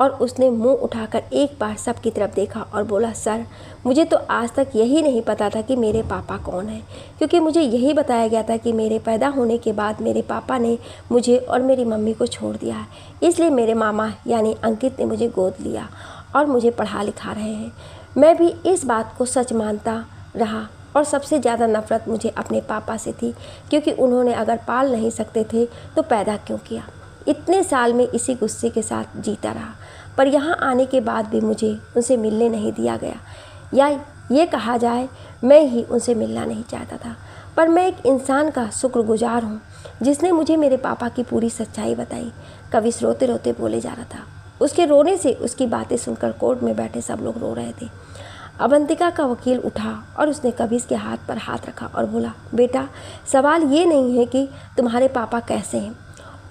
और उसने मुंह उठाकर एक बार सबकी तरफ देखा और बोला, सर मुझे तो आज तक यही नहीं पता था कि मेरे पापा कौन हैं, क्योंकि मुझे यही बताया गया था कि मेरे पैदा होने के बाद मेरे पापा ने मुझे और मेरी मम्मी को छोड़ दिया है, इसलिए मेरे मामा यानी अंकित ने मुझे गोद लिया और मुझे पढ़ा लिखा रहे हैं। मैं भी इस बात को सच मानता रहा और सबसे ज़्यादा नफ़रत मुझे अपने पापा से थी, क्योंकि उन्होंने अगर पाल नहीं सकते थे तो पैदा क्यों किया। इतने साल में इसी गुस्से के साथ जीता रहा, पर यहाँ आने के बाद भी मुझे उनसे मिलने नहीं दिया गया, या ये कहा जाए मैं ही उनसे मिलना नहीं चाहता था। पर मैं एक इंसान का शुक्रगुजार हूँ जिसने मुझे मेरे पापा की पूरी सच्चाई बताई। कविश रोते रोते बोले जा रहा था। उसके रोने से उसकी बातें सुनकर कोर्ट में बैठे सब लोग रो रहे थे। अवंतिका का वकील उठा और उसने कविश के हाथ पर हाथ रखा और बोला, बेटा सवाल ये नहीं है कि तुम्हारे पापा कैसे हैं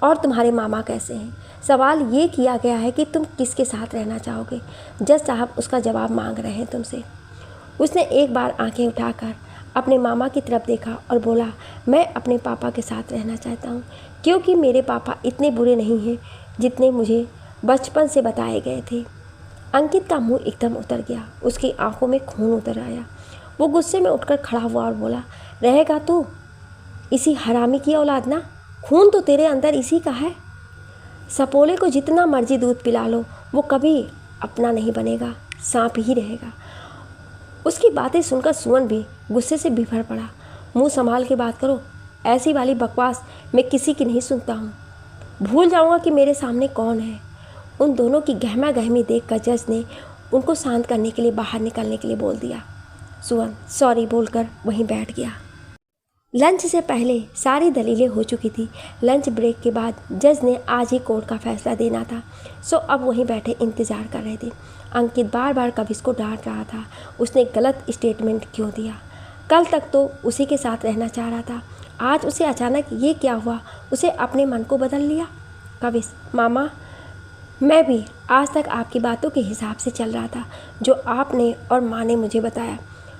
और तुम्हारे मामा कैसे हैं, सवाल ये किया गया है कि तुम किसके साथ रहना चाहोगे। जज साहब उसका जवाब मांग रहे हैं तुमसे। उसने एक बार आंखें उठाकर अपने मामा की तरफ देखा और बोला, मैं अपने पापा के साथ रहना चाहता हूँ, क्योंकि मेरे पापा इतने बुरे नहीं हैं जितने मुझे बचपन से बताए गए थे। अंकित का मुंह एकदम उतर गया, उसकी आंखों में खून उतर आया। वो गुस्से में उठकर खड़ा हुआ और बोला, रहेगा तू इसी हरामी की औलाद ना, खून तो तेरे अंदर इसी का है। सपोले को जितना मर्जी दूध पिला लो, वो कभी अपना नहीं बनेगा, सांप ही रहेगा। उसकी बातें सुनकर सुवन भी गुस्से से बिफर पड़ा। मुंह संभाल के बात करो, ऐसी वाली बकवास मैं किसी की नहीं सुनता हूँ। भूल जाऊँगा कि मेरे सामने कौन है। उन दोनों की गहमा गहमी देख कर जज ने उनको शांत करने के लिए बाहर निकलने के लिए बोल दिया। सुवन सॉरी बोलकर वहीं बैठ गया। लंच से पहले सारी दलीलें हो चुकी थी। लंच ब्रेक के बाद जज ने आज ही कोर्ट का फैसला देना था, सो अब वहीं बैठे इंतज़ार कर रहे थे। अंकित बार बार कविश को डांट रहा था, उसने गलत स्टेटमेंट क्यों दिया। कल तक तो उसी के साथ रहना चाह रहा था, आज उसे अचानक ये क्या हुआ, उसे अपने मन को बदल लिया। कविश, मामा मैं भी आज तक आपकी बातों के हिसाब से चल रहा था। जो आपने और माँ ने मुझे बताया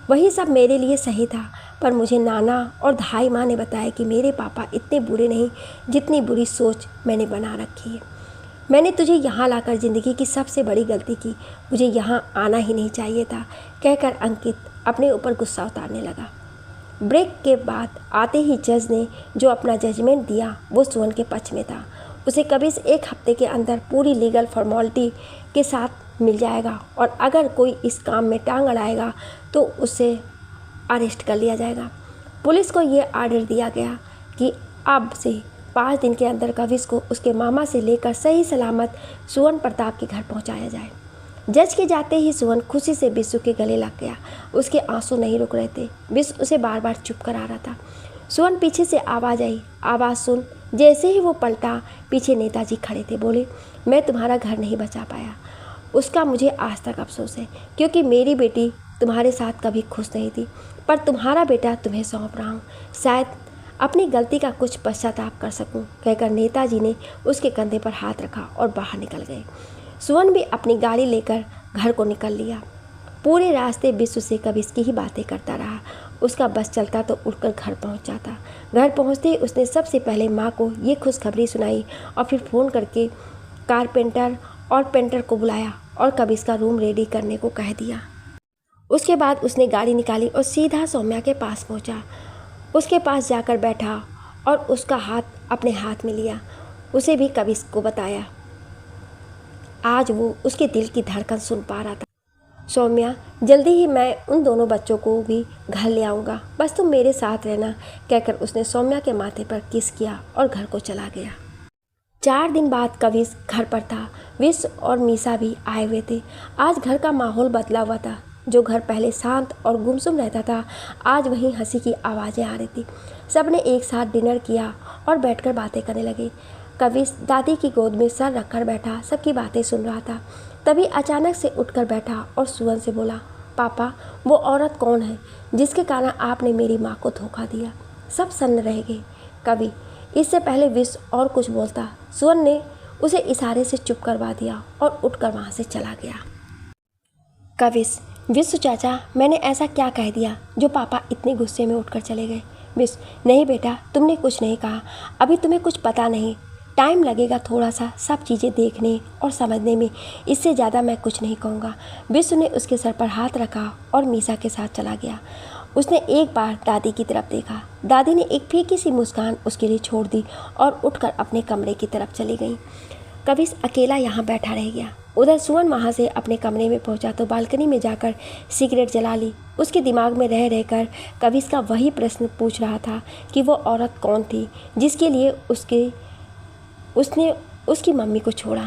वही सब मेरे लिए सही था, पर मुझे नाना और धाई माँ ने बताया कि मेरे पापा इतने बुरे नहीं जितनी बुरी सोच मैंने बना रखी है। मैंने तुझे यहाँ लाकर ज़िंदगी की सबसे बड़ी गलती की, मुझे यहाँ आना ही नहीं चाहिए था, कहकर अंकित अपने ऊपर गुस्सा उतारने लगा। ब्रेक के बाद आते ही जज ने जो अपना जजमेंट दिया वो सुवन के पक्ष में था। उसे कविश 1 हफ्ते के अंदर पूरी लीगल फॉर्मेलिटी के साथ मिल जाएगा, और अगर कोई इस काम में टांग अड़ाएगा तो उसे अरेस्ट कर लिया जाएगा। पुलिस को ये आर्डर दिया गया कि अब से 5 दिन के अंदर कविश को उसके मामा से लेकर सही सलामत सुवन प्रताप के घर पहुंचाया जाए। जज के जाते ही सुवन खुशी से विश्व के गले लग गया। उसके आंसू नहीं रुक रहे थे। विश्व उसे बार बार चुप करा रहा था। सुवन पीछे से आवाज़ आई। आवाज़ सुन जैसे ही वो पलटा, पीछे नेताजी खड़े थे। बोले, मैं तुम्हारा घर नहीं बचा पाया, उसका मुझे आज तक अफसोस है, क्योंकि मेरी बेटी तुम्हारे साथ कभी खुश नहीं थी, पर तुम्हारा बेटा तुम्हें सौंप रहा हूँ, शायद अपनी गलती का कुछ पश्चाताप कर सकूं, कहकर नेताजी ने उसके कंधे पर हाथ रखा और बाहर निकल गए। सुवन भी अपनी गाड़ी लेकर घर को निकल लिया। पूरे रास्ते विश्व से कविश की ही बातें करता रहा उसका बस चलता तो उड़कर घर पहुंच जाता। घर पहुंचते ही उसने सबसे पहले माँ को ये खुशखबरी सुनाई और फिर फ़ोन करके कारपेंटर और पेंटर को बुलाया और कविश का रूम रेडी करने को कह दिया। उसके बाद उसने गाड़ी निकाली और सीधा सौम्या के पास पहुंचा। उसके पास जाकर बैठा और उसका हाथ अपने हाथ में लिया। उसे भी कविश को बताया। आज वो उसके दिल की धड़कन सुन पा रहा था। सौम्या, जल्दी ही मैं उन दोनों बच्चों को भी घर ले आऊँगा, बस तुम मेरे साथ रहना, कहकर उसने सौम्या के माथे पर किस किया और घर को चला गया। 4 दिन बाद कविश घर पर था। विश और मीसा भी आए हुए थे। आज घर का माहौल बदला हुआ था। जो घर पहले शांत और गुमसुम रहता था, आज वहीं हंसी की आवाज़ें आ रही थी। सबने एक साथ डिनर किया और बैठकर बातें करने लगे। कविश दादी की गोद में सर रखकर बैठा सबकी बातें सुन रहा था। तभी अचानक से उठकर बैठा और सुवन से बोला, पापा, वो औरत कौन है जिसके कारण आपने मेरी माँ को धोखा दिया? सब सन्न रह गए। कवि इससे पहले विश और कुछ बोलता, सुवन ने उसे इशारे से चुप करवा दिया और उठकर वहाँ से चला गया। कविश, विश्व चाचा, मैंने ऐसा क्या कह दिया जो पापा इतने गुस्से में उठकर चले गए? विश, नहीं बेटा, तुमने कुछ नहीं कहा। अभी तुम्हें कुछ पता नहीं, टाइम लगेगा थोड़ा सा सब चीज़ें देखने और समझने में। इससे ज़्यादा मैं कुछ नहीं कहूँगा। विश्व ने उसके सर पर हाथ रखा और मीसा के साथ चला गया। उसने एक बार दादी की तरफ देखा। दादी ने एक फीकी सी मुस्कान उसके लिए छोड़ दी और उठकर अपने कमरे की तरफ चली गई। कविश अकेला यहाँ बैठा रह गया। उधर सुवन वहाँ से अपने कमरे में पहुँचा तो बालकनी में जाकर सिगरेट जला ली। उसके दिमाग में रह रहकर कविश का वही प्रश्न पूछ रहा था कि वो औरत कौन थी जिसके लिए उसने उसकी मम्मी को छोड़ा।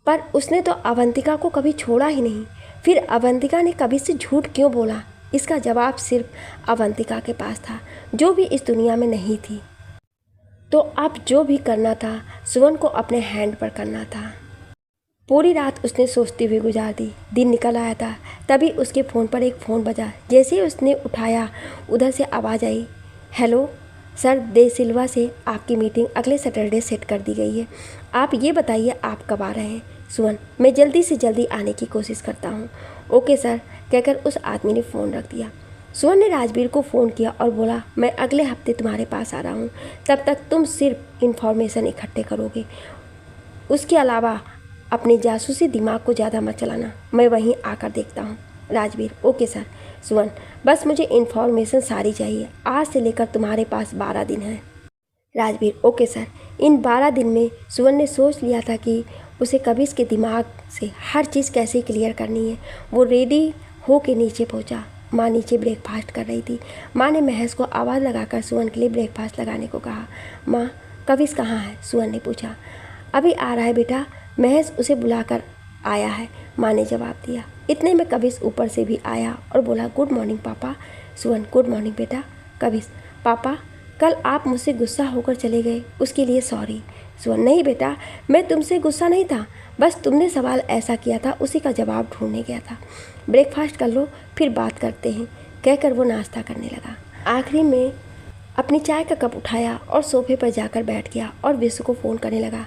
पर उसने तो अवंतिका को कभी छोड़ा ही नहीं। फिर अवंतिका ने कविश से झूठ क्यों बोला? इसका जवाब सिर्फ अवंतिका के पास था, जो भी इस दुनिया में नहीं थी। तो अब जो भी करना था सुवन को अपने हैंड पर करना था। पूरी रात उसने सोचती हुई गुजार दी। दिन निकल आया था, तभी उसके फ़ोन पर एक फ़ोन बजा। जैसे ही उसने उठाया, उधर से आवाज़ आई, हेलो सर, दे सिल्वा से आपकी मीटिंग अगले सैटरडे सेट कर दी गई है। आप ये बताइए आप कब आ रहे हैं? सुवन, मैं जल्दी से जल्दी आने की कोशिश करता हूँ। ओके सर, कहकर उस आदमी ने फ़ोन रख दिया। सुवन ने राजवीर को फ़ोन किया और बोला, मैं अगले हफ्ते तुम्हारे पास आ रहा हूँ। तब तक तुम सिर्फ इन्फॉर्मेशन इकट्ठे करोगे। उसके अलावा अपने जासूसी दिमाग को ज़्यादा मत चलाना। मैं वहीं आकर देखता हूँ। Rajveer, okay sir. सुवन, बस मुझे इन्फॉर्मेशन सारी चाहिए। आज से लेकर तुम्हारे पास 12 दिन है। Rajveer, okay sir. इन 12 दिन में सुवन ने सोच लिया था कि उसे कविश के दिमाग से हर चीज़ कैसे क्लियर करनी है। वो रेडी हो के नीचे पहुंचा। माँ नीचे ब्रेकफास्ट कर रही थी। माँ ने महज को आवाज़ लगाकर सुवन के लिए ब्रेकफास्ट लगाने को कहा। माँ, कविश कहाँ है? सुवन ने पूछा। अभी आ रहा है बेटा, महज उसे बुलाकर आया है, माँ ने जवाब दिया। इतने में कविश ऊपर से भी आया और बोला, गुड मॉर्निंग पापा। सुवन, गुड मॉर्निंग बेटा। कविश, पापा, कल आप मुझसे गुस्सा होकर चले गए, उसके लिए सॉरी। सुवन, नहीं बेटा, मैं तुमसे गुस्सा नहीं था, बस तुमने सवाल ऐसा किया था, उसी का जवाब ढूंढने गया था। ब्रेकफास्ट कर लो, फिर बात करते हैं, कहकर वो नाश्ता करने लगा। आखिरी में अपनी चाय का कप उठाया और सोफे पर जाकर बैठ गया और विश्व को फ़ोन करने लगा।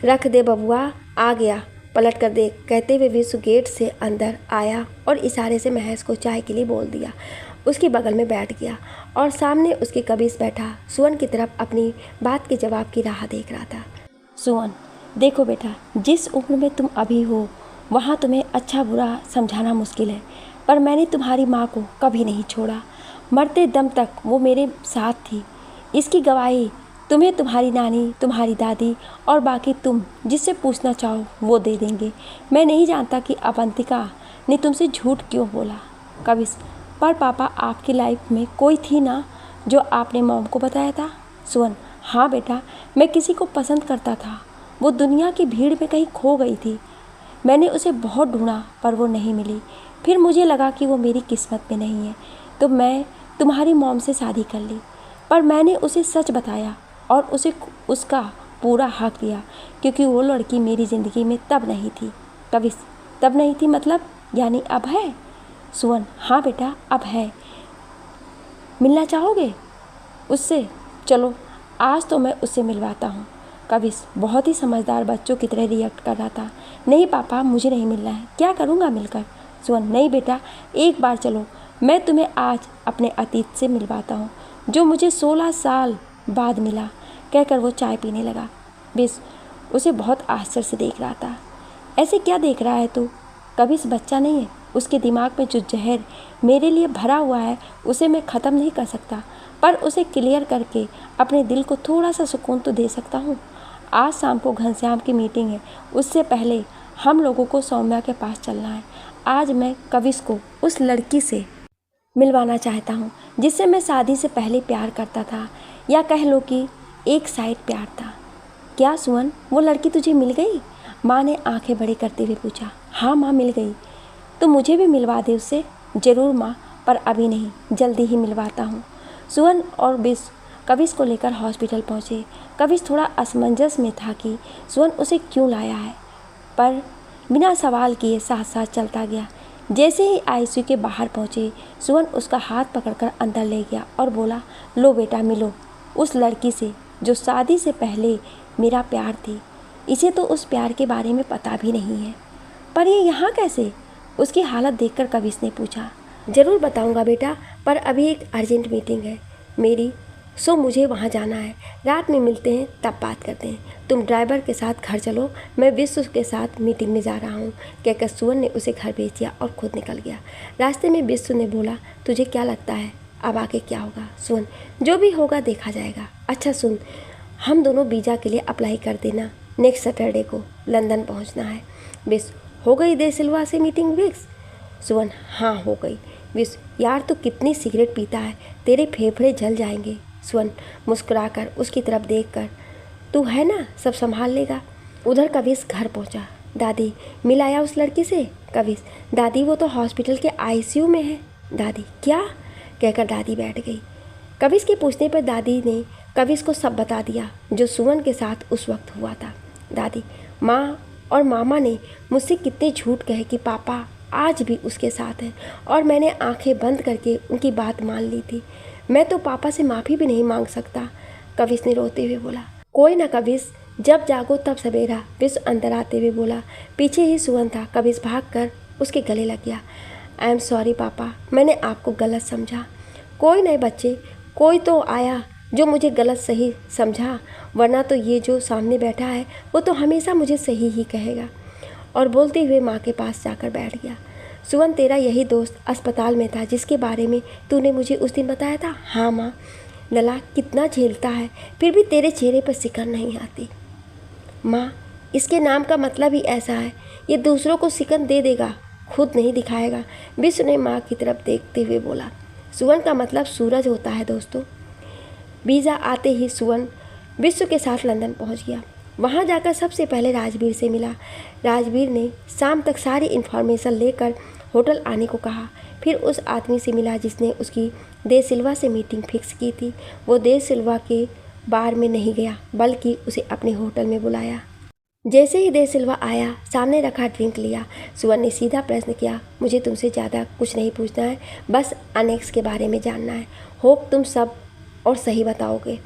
रख दे बबुआ, आ गया, पलट कर देख, कहते हुए विश्व गेट से अंदर आया और इशारे से महज को चाय के लिए बोल दिया। उसके बगल में बैठ गया और सामने उसके कविश बैठा सुवन की तरफ अपनी बात के जवाब की राह देख रहा था। सुवन, देखो बेटा, जिस उम्र में तुम अभी हो वहाँ तुम्हें अच्छा बुरा समझाना मुश्किल है, पर मैंने तुम्हारी माँ को कभी नहीं छोड़ा। मरते दम तक वो मेरे साथ थी। इसकी गवाही तुम्हें तुम्हारी नानी, तुम्हारी दादी और बाकी तुम जिससे पूछना चाहो वो दे देंगे। मैं नहीं जानता कि अवंतिका ने तुमसे झूठ क्यों बोला। कविश, पर पापा, आपकी लाइफ में कोई थी ना जो आपने मॉम को बताया था? सुवन, हाँ बेटा, मैं किसी को पसंद करता था। वो दुनिया की भीड़ में कहीं खो गई थी। मैंने उसे बहुत ढूंढा पर वो नहीं मिली। फिर मुझे लगा कि वो मेरी किस्मत में नहीं है, तो मैं तुम्हारी मॉम से शादी कर ली। पर मैंने उसे सच बताया और उसे उसका पूरा हक दिया, क्योंकि वो लड़की मेरी ज़िंदगी में तब नहीं थी। कविश, तब नहीं थी मतलब? यानी अब है? सुवन, हाँ बेटा, अब है। मिलना चाहोगे उससे? चलो आज तो मैं उससे मिलवाता हूँ। कविश बहुत ही समझदार बच्चों की तरह रिएक्ट कर रहा था। नहीं पापा, मुझे नहीं मिलना है, क्या करूँगा मिलकर? सुवन, नहीं बेटा, एक बार चलो, मैं तुम्हें आज अपने अतीत से मिलवाता हूँ, जो मुझे 16 साल बाद मिला, कहकर वो चाय पीने लगा। बिस उसे बहुत आश्चर्य से देख रहा था। ऐसे क्या देख रहा है तू? कभी इस बच्चा नहीं है। उसके दिमाग में जो जहर मेरे लिए भरा हुआ है उसे मैं ख़त्म नहीं कर सकता, पर उसे क्लियर करके अपने दिल को थोड़ा सा सुकून तो दे सकता हूँ। आज शाम को घनश्याम की मीटिंग है, उससे पहले हम लोगों को सौम्या के पास चलना है। आज मैं कविश को उस लड़की से मिलवाना चाहता हूँ जिससे मैं शादी से पहले प्यार करता था, या कह लो कि एक साइड प्यार था। क्या सुवन, वो लड़की तुझे मिल गई? माँ ने आंखें बड़ी करते हुए पूछा। हाँ माँ, मिल गई। तो मुझे भी मिलवा दे उससे। ज़रूर माँ, पर अभी नहीं, जल्दी ही मिलवाता हूँ। सुवन और बिस कविश को लेकर हॉस्पिटल पहुँचे। कविश थोड़ा असमंजस में था कि सुवन उसे क्यों लाया है, पर बिना सवाल किए साथ साथ चलता गया। जैसे ही आईसीयू के बाहर पहुँचे, सुवन उसका हाथ पकड़कर अंदर ले गया और बोला, लो बेटा, मिलो उस लड़की से जो शादी से पहले मेरा प्यार थी। इसे तो उस प्यार के बारे में पता भी नहीं है, पर ये यहाँ कैसे? उसकी हालत देखकर कविश ने पूछा। ज़रूर बताऊँगा बेटा, पर अभी एक अर्जेंट मीटिंग है मेरी, सो मुझे वहाँ जाना है। रात में मिलते हैं, तब बात करते हैं। तुम ड्राइवर के साथ घर चलो, मैं विश्व के साथ मीटिंग में जा रहा हूँ, कहकर सुवन ने उसे घर भेज दिया और खुद निकल गया। रास्ते में विश्व ने बोला, तुझे क्या लगता है अब आगे क्या होगा? सुवन, जो भी होगा देखा जाएगा। अच्छा सुन, हम दोनों वीज़ा के लिए अप्लाई कर देना, नेक्स्ट सैटरडे को लंदन पहुँचना है। विश्व, हो गई दे सिल्वा से मीटिंग फिक्स? सुवन, हाँ हो गई। विश्व, यार तू कितनी सिगरेट पीता है, तेरे फेफड़े जल जाएंगे। सुवन मुस्कुराकर उसकी तरफ देखकर, तू है ना, सब संभाल लेगा। उधर कविश घर पहुंचा। दादी, मिल आया उस लड़की से? कविश, दादी वो तो हॉस्पिटल के आईसीयू में है। दादी, क्या? कहकर दादी बैठ गई। कविश के पूछने पर दादी ने कविश को सब बता दिया जो सुवन के साथ उस वक्त हुआ था। दादी, माँ और मामा ने मुझसे कितने झूठ कहे कि पापा आज भी उसके साथ हैं, और मैंने आंखें बंद करके उनकी बात मान ली थी। मैं तो पापा से माफ़ी भी नहीं मांग सकता। कविश ने रोते हुए बोला। कोई ना कविश, जब जागो तब सवेरा। विश्व अंदर आते हुए बोला। पीछे ही सुवन था। कविश भागकर उसके गले लग गया। आई एम सॉरी पापा, मैंने आपको गलत समझा। कोई नहीं बच्चे, कोई तो आया जो मुझे गलत सही समझा, वरना तो ये जो सामने बैठा है वो तो हमेशा मुझे सही ही कहेगा। और बोलते हुए माँ के पास जाकर बैठ गया। सुवन, तेरा यही दोस्त अस्पताल में था जिसके बारे में तूने मुझे उस दिन बताया था? हाँ माँ। लला कितना झेलता है, फिर भी तेरे चेहरे पर सिकन नहीं आती। माँ, इसके नाम का मतलब ही ऐसा है, ये दूसरों को सिकन दे देगा, खुद नहीं दिखाएगा। विश्व ने माँ की तरफ देखते हुए बोला। सुवन का मतलब सूरज होता है दोस्तों। वीज़ा आते ही सुवन विश्व के साथ लंदन पहुँच गया। वहाँ जाकर सबसे पहले राजवीर से मिला। राजवीर ने शाम तक सारी इन्फॉर्मेशन लेकर होटल आने को कहा। फिर उस आदमी से मिला जिसने उसकी दे सिल्वा से मीटिंग फिक्स की थी। वो दे सिल्वा के बार में नहीं गया, बल्कि उसे अपने होटल में बुलाया। जैसे ही दे सिल्वा आया, सामने रखा ड्रिंक लिया। सुवन ने सीधा प्रश्न किया, मुझे तुमसे ज़्यादा कुछ नहीं पूछना है, बस अनेक्स के बारे में जानना है। होप तुम सब और सही बताओगे।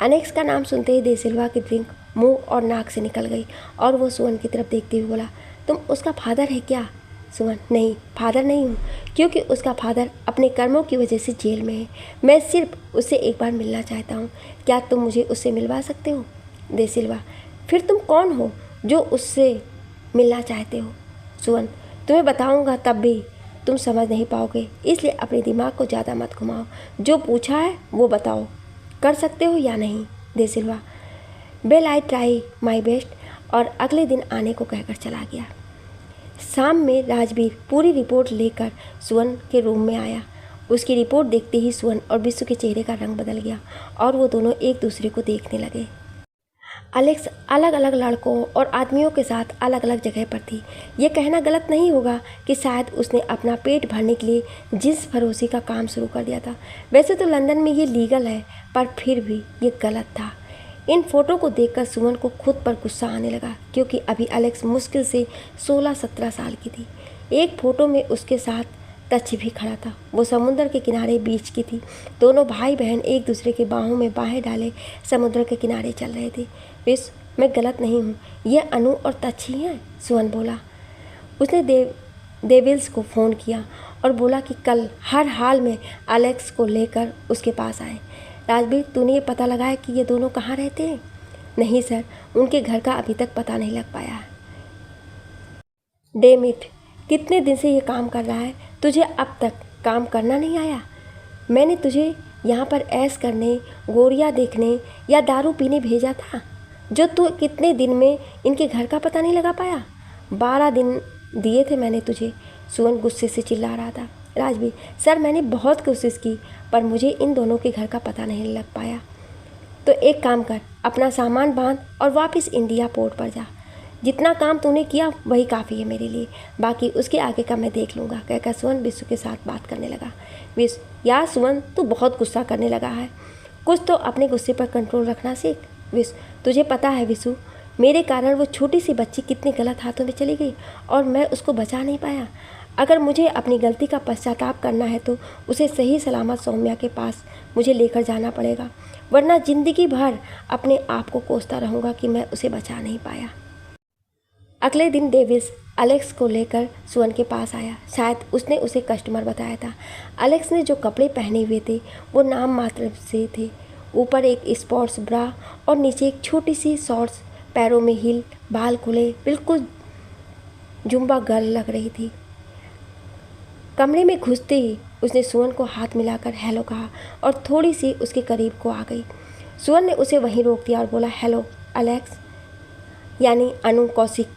अनेक्स का नाम सुनते ही दे सिल्वा की ड्रिंक मुंह और नाक से निकल गई और वो सुवन की तरफ देखते हुए बोला, तुम उसका फादर है क्या? सुवन, नहीं, फादर नहीं हूँ, क्योंकि उसका फादर अपने कर्मों की वजह से जेल में है। मैं सिर्फ उससे एक बार मिलना चाहता हूँ। क्या तुम मुझे उससे मिलवा सकते हो? दे सिल्वा, फिर तुम कौन हो जो उससे मिलना चाहते हो? सुवन, तुम्हें बताऊँगा तब भी तुम समझ नहीं पाओगे, इसलिए अपने दिमाग को ज़्यादा मत घुमाओ। जो पूछा है वो बताओ, कर सकते हो या नहीं? De Silva, well I try my best, और अगले दिन आने को कहकर चला गया। शाम में राजवीर पूरी रिपोर्ट लेकर सुवन के रूम में आया। उसकी रिपोर्ट देखते ही सुवन और विश्व के चेहरे का रंग बदल गया और वो दोनों एक दूसरे को देखने लगे। अलेक्स अलग अलग लड़कों और आदमियों के साथ अलग अलग जगह पर थी। ये कहना गलत नहीं होगा कि शायद उसने अपना पेट भरने के लिए जींस फरोशी का काम शुरू कर दिया था। वैसे तो लंदन में ये लीगल है, पर फिर भी ये गलत था। इन फोटो को देखकर सुवन को खुद पर गुस्सा आने लगा, क्योंकि अभी अलेक्स मुश्किल से 16-17 साल की थी। एक फ़ोटो में उसके साथ टच भी खड़ा था। वो समुद्र के किनारे बीच की थी। दोनों भाई बहन एक दूसरे के बाहों में बाहें डाले समुद्र के किनारे चल रहे थे। विश्व, मैं गलत नहीं हूँ, ये अनु और तच ही हैं, सुवन बोला। उसने डेविल्स को फ़ोन किया और बोला कि कल हर हाल में एलेक्स को लेकर उसके पास आए। राजवीर, तूने ये पता लगाया कि ये दोनों कहाँ रहते हैं? नहीं सर, उनके घर का अभी तक पता नहीं लग पाया है। डेमिट, कितने दिन से ये काम कर रहा है, तुझे अब तक काम करना नहीं आया? मैंने तुझे यहाँ पर ऐश करने, गोरियाँ देखने या दारू पीने भेजा था, जो तू कितने दिन में इनके घर का पता नहीं लगा पाया? 12 दिन दिए थे मैंने तुझे। सुवन गुस्से से चिल्ला रहा था। राजवीर, सर मैंने बहुत कोशिश की पर मुझे इन दोनों के घर का पता नहीं लग पाया। तो एक काम कर, अपना सामान बांध और वापस इंडिया पोर्ट पर जा। जितना काम तूने किया वही काफ़ी है मेरे लिए, बाकी उसके आगे का मैं देख लूँगा, कहकर सुवन विशु के साथ बात करने लगा। यार सुवन, तू बहुत गुस्सा करने लगा है, कुछ तो अपने गुस्से पर कंट्रोल रखना सीख। तुझे पता है विशु, मेरे कारण वो छोटी सी बच्ची कितनी गलत हाथों में चली गई और मैं उसको बचा नहीं पाया। अगर मुझे अपनी गलती का पश्चाताप करना है तो उसे सही सलामत सौम्या के पास मुझे लेकर जाना पड़ेगा, वरना ज़िंदगी भर अपने आप को कोसता रहूँगा कि मैं उसे बचा नहीं पाया। अगले दिन डेविस एलेक्स को लेकर सुवन के पास आया। शायद उसने उसे कस्टमर बताया था। एलेक्स ने जो कपड़े पहने हुए थे वो नाम मात्र से थे। ऊपर एक स्पोर्ट्स ब्रा और नीचे एक छोटी सी शॉर्ट्स, पैरों में हील, बाल खुले, बिल्कुल जुम्बा गर्ल लग रही थी। कमरे में घुसते ही उसने सुवन को हाथ मिलाकर हेलो कहा और थोड़ी सी उसके करीब को आ गई। सुवन ने उसे वहीं रोक दिया और बोला, हेलो एलेक्स, यानी अनु कौशिक,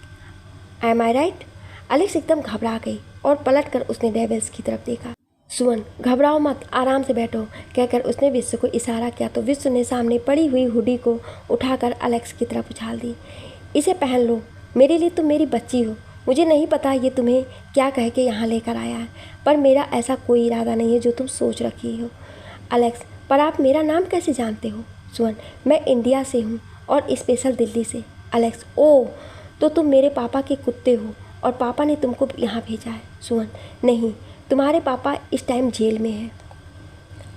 एम आई राइट? एलेक्स एकदम घबरा गई और पलटकर उसने डेविल्स की तरफ देखा। सुवन, घबराओ मत, आराम से बैठो, कहकर उसने विश्व को इशारा किया तो विश्व ने सामने पड़ी हुई हुडी को उठाकर एलेक्स की तरफ उछाल दी। इसे पहन लो, मेरे लिए तुम मेरी बच्ची हो। मुझे नहीं पता ये तुम्हें क्या कह के यहाँ लेकर आया है, पर मेरा ऐसा कोई इरादा नहीं है जो तुम सोच रखी हो। एलेक्स, पर आप मेरा नाम कैसे जानते हो? सुवन, मैं इंडिया से हूँ और स्पेशल दिल्ली से। एलेक्स, ओह, तो तुम मेरे पापा के कुत्ते हो और पापा ने तुमको यहाँ भेजा है। सुवन, नहीं, तुम्हारे पापा इस टाइम जेल में हैं।